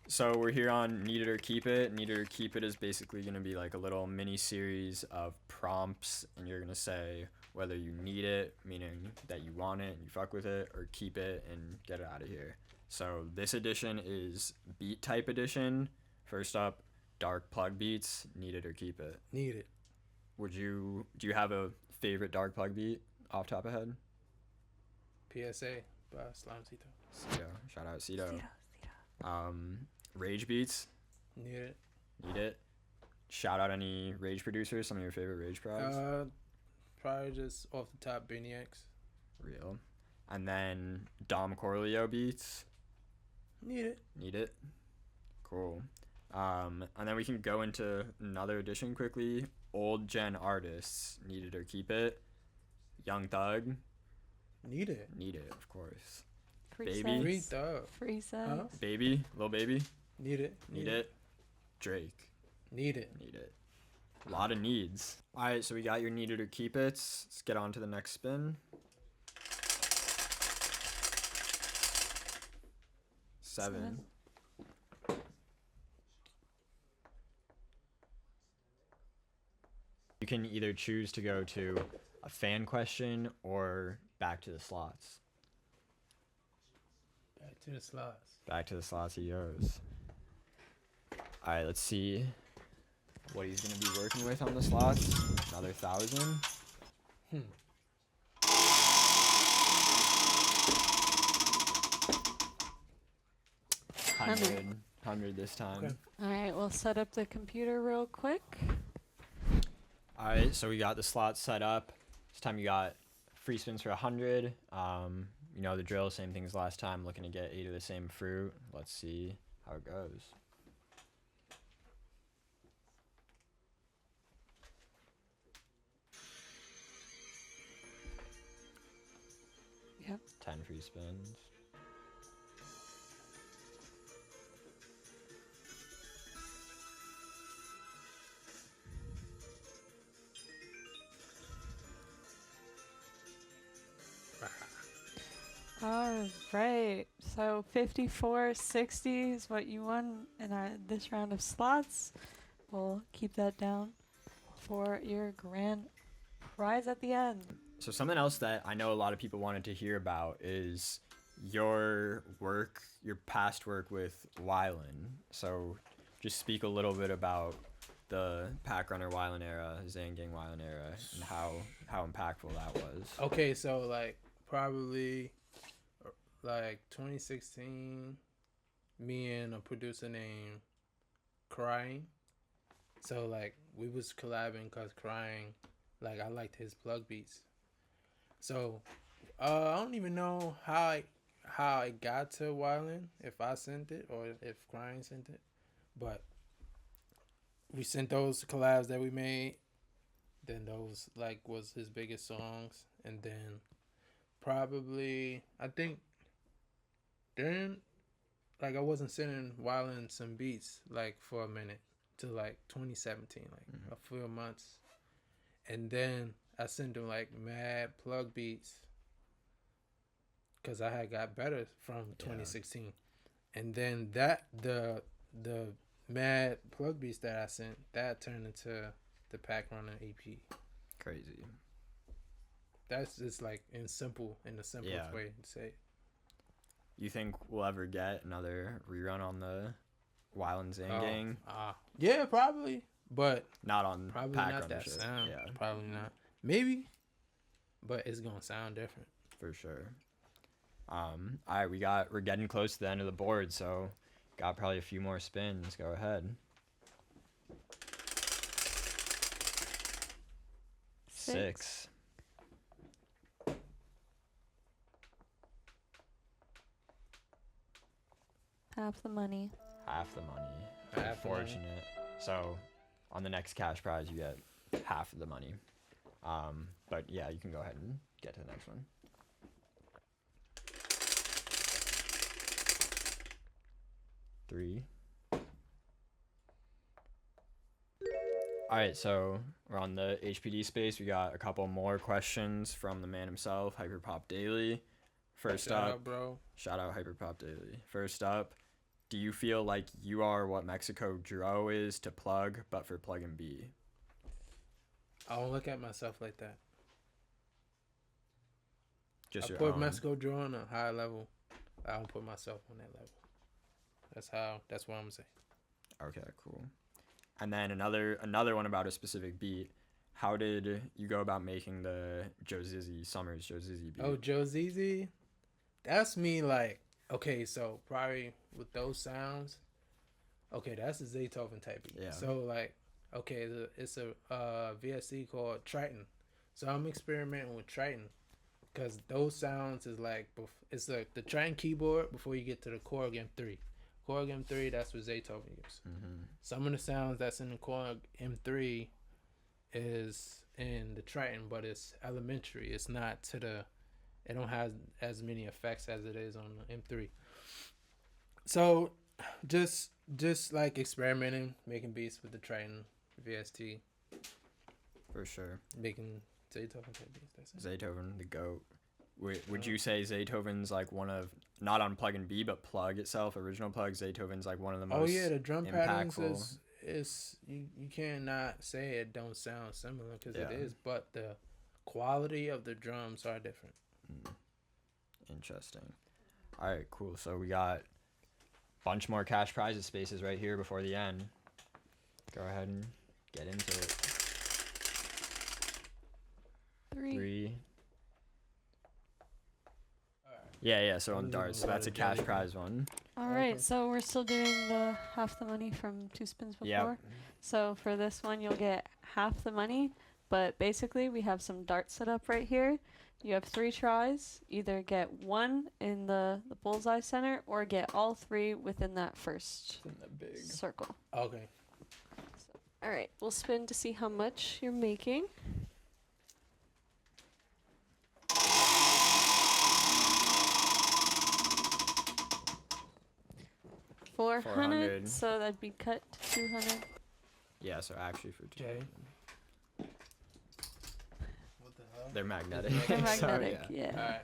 So we're here on Need It or Keep It. Need It or Keep It is basically going to be like a little mini series of prompts, and you're going to say whether you need it, meaning that you want it and you fuck with it, or keep it and get it out of here. So this edition is beat type edition. First up, dark plug beats. Need it or keep it. Need it. Do you have a favorite dark plug beat off top of head? PSA by Slimecito. Cito. Shout out Cito. Rage beats. Need it. Need it. Shout out any rage producers, some of your favorite rage prods. Probably just off the top, Beanie X. Real. And then Dom Corleo beats. Need it. Need it. Cool. And then we can go into another edition quickly. Old gen artists. Need it or keep it. Young Thug. Need it. Need it, of course. Free Baby. Free sex. Thug. Free sex. Huh? Baby. Lil Baby. Need it. Need it. Drake. Need it. Need it. A lot of needs. All right, so we got your need it or keep it. Let's get on to the next spin. 7. You can either choose to go to a fan question or back to the slots. Back to the slots. Back to the slots he goes. All right, let's see what he's going to be working with on the slots. Another 1,000. 100 this time. Okay. All right, we'll set up the computer real quick. All right, so we got the slots set up. This time you got free spins for 100. You know the drill, same thing as last time. Looking to get 8 of the same fruit. Let's see how it goes. Yep. 10 free spins. All right. So 54.60 is what you won in this round of slots. We'll keep that down for your grand prize at the end. So something else that I know a lot of people wanted to hear about is your work, your past work with Weiland. So just speak a little bit about the Pack Runner Weiland era, Xangang Weiland era, and how impactful that was. Okay, so like probably like 2016, me and a producer named Crying. So like we was collabing cause Crying, like I liked his plug beats. So I don't even know how I got to Weiland, if I sent it or if Crying sent it, but we sent those collabs that we made. Then those like was his biggest songs, and then probably I think then like I wasn't sending Weiland some beats like for a minute till like 2017, like a few months, and then I sent him like mad plug beats because I had got better from 2016, and then that the mad plug beats that I sent that turned into the Pack Runner EP. Crazy. That's just like in the simplest way to say it. You think we'll ever get another rerun on the Weiland Xangang? Yeah, probably, but Not on probably Pack not Runner that shit. sound. Yeah, Probably not. Maybe, but it's gonna sound different. for sure. All right, we're getting close to the end of the board, so got probably a few more spins. Go ahead. 6. Half the money. Half the money. Half the money. Fortunate. So on the next cash prize, you get half of the money. But yeah, you can go ahead and get to the next one. 3. All right, so we're on the HPD space. We got a couple more questions from the man himself, Hyperpop Daily. First Shout up, out, bro. shout out Hyperpop Daily. First up, do you feel like you are what MexikoDro is to Plug, but for Pluggnb? I don't look at myself like that. Just I your put own. MexikoDro on a high level. I don't put myself on that level. That's what I'm gonna say. Okay, cool. And then another one about a specific beat. How did you go about making the Summrs Joe Zizzy beat? Oh, Joe ZZ. That's me like, okay, so probably with those sounds, okay, that's a Zaytoven type beat. Yeah. So like, okay, it's a VST called Triton. So I'm experimenting with Triton. because those sounds is like it's like the Triton keyboard before you get to the Korg M3. Korg M3, that's what Zaytoven uses. Some of the sounds that's in the Korg M3 is in the Triton, but it's elementary. It's not to the. It don't have as many effects as it is on the M3. So, just like experimenting, making beats with the Triton VST. For sure. Making Zaytoven type beats. That's it. Zaytoven, the GOAT. Would you say Zaytoven's like one of, not on Pluggnb, but Plug itself, original Plug, Zaytoven's like one of the most Oh yeah, the drum patterns impactful. is you cannot say it don't sound similar because Yeah. it is, but the quality of the drums are different. Interesting. All right, cool. So we got a bunch more cash prizes spaces right here before the end. Go ahead and get into it. 3. Yeah. So on darts, so that's a cash prize one. All right, so we're still doing the half the money from 2 spins before. Yep. So for this one, you'll get half the money, but basically we have some darts set up right here. You have 3 tries. Either get 1 in the bullseye center or get all 3 within that first In the big. circle. Okay. All right, we'll spin to see how much you're making. 400, so that'd be cut to 200. Yeah, so actually for Jay. What the hell? they're magnetic. They're Sorry, magnetic, yeah.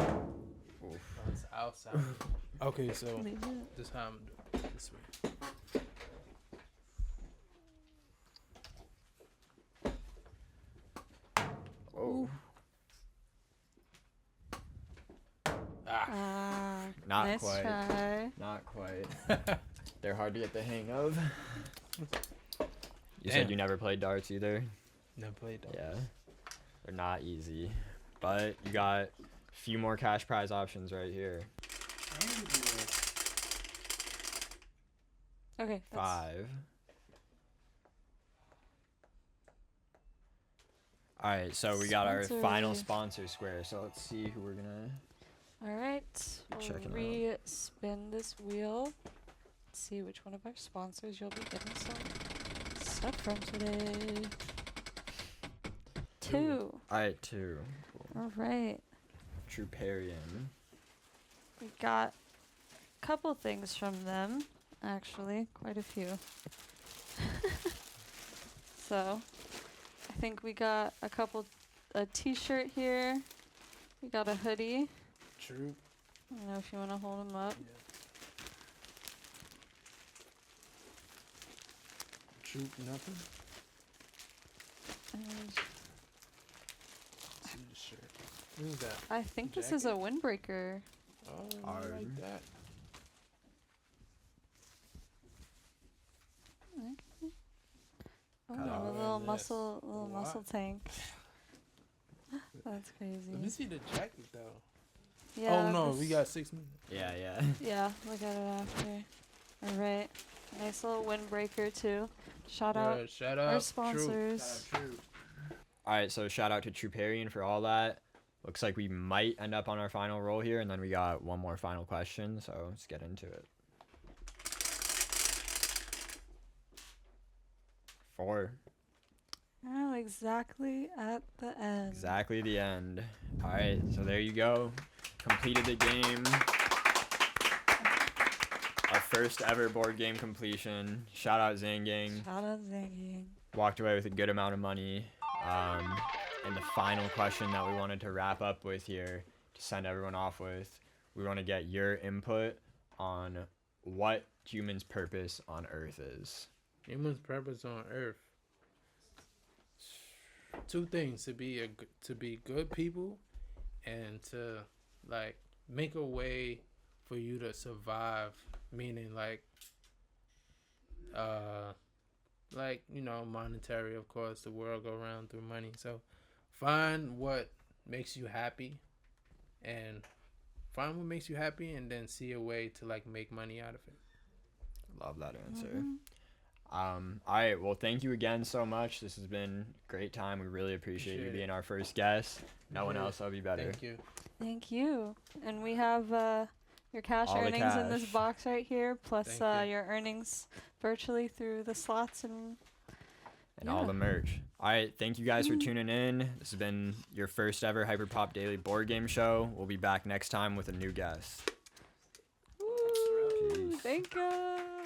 Alright. That's outside. Okay, so Leave it. this how I'm doing it this way. Whoa. Ah, Not nice quite. try. Not quite. They're hard to get the hang of. You Damn. said you never played darts either? Never played that. Yeah. They're not easy. But you got a few more cash prize options right here. Okay. 5. Alright, so we got our Sponsor. final sponsor square. So let's see who we're gonna. All right. We'll Checking out. re-spin this wheel. Let's see which one of our sponsors you'll be getting some stuff from today. 2. Alright, 2. Cool. All right. Truparian. We got a couple things from them, actually, quite a few. So, I think we got a t-shirt here. We got a hoodie. True. I don't know if you want to hold them up. True. Nothing. And See the shirt. What is that? I think this is a windbreaker. Oh, I Hard. like that. Okay. Oh, Cut a off. little Yes. muscle, What? muscle tank. That's crazy. Let me see the jacket though. Yeah. Oh no, we this- got 6 minutes. Yeah. Yeah, look at it after. All right. Nice little windbreaker too. Shout out Bruh, shout out our True. sponsors. True. Alright, so shout out to Truparian for all that. Looks like we might end up on our final roll here, and then we got one more final question, so let's get into it. 4. Oh, exactly at the end. Exactly the end. Alright, so there you go. Completed the game. Our first ever board game completion. Shout out Xangang. Shout out Xangang. Walked away with a good amount of money. And the final question that we wanted to wrap up with here, to send everyone off with, we want to get your input on what humans' purpose on Earth is. Human's purpose on Earth. 2 things: to be good people, and to like make a way for you to survive. Meaning like you know, monetary. Of course, the world go around through money. So find what makes you happy, and then see a way to like make money out of it. Love that answer. All right. Well, thank you again so much. This has been a great time. We really appreciate you being our first guest. No one else will be better. Thank you. Thank you. And we have your cash All the earnings in this cash. box right here, plus Thank you. your earnings virtually through the slots and all the merch. All right. Thank you guys for tuning in. This has been your first ever Hyperpop Daily Board Game Show. We'll be back next time with a new guest. Woo! Peace. Thank you.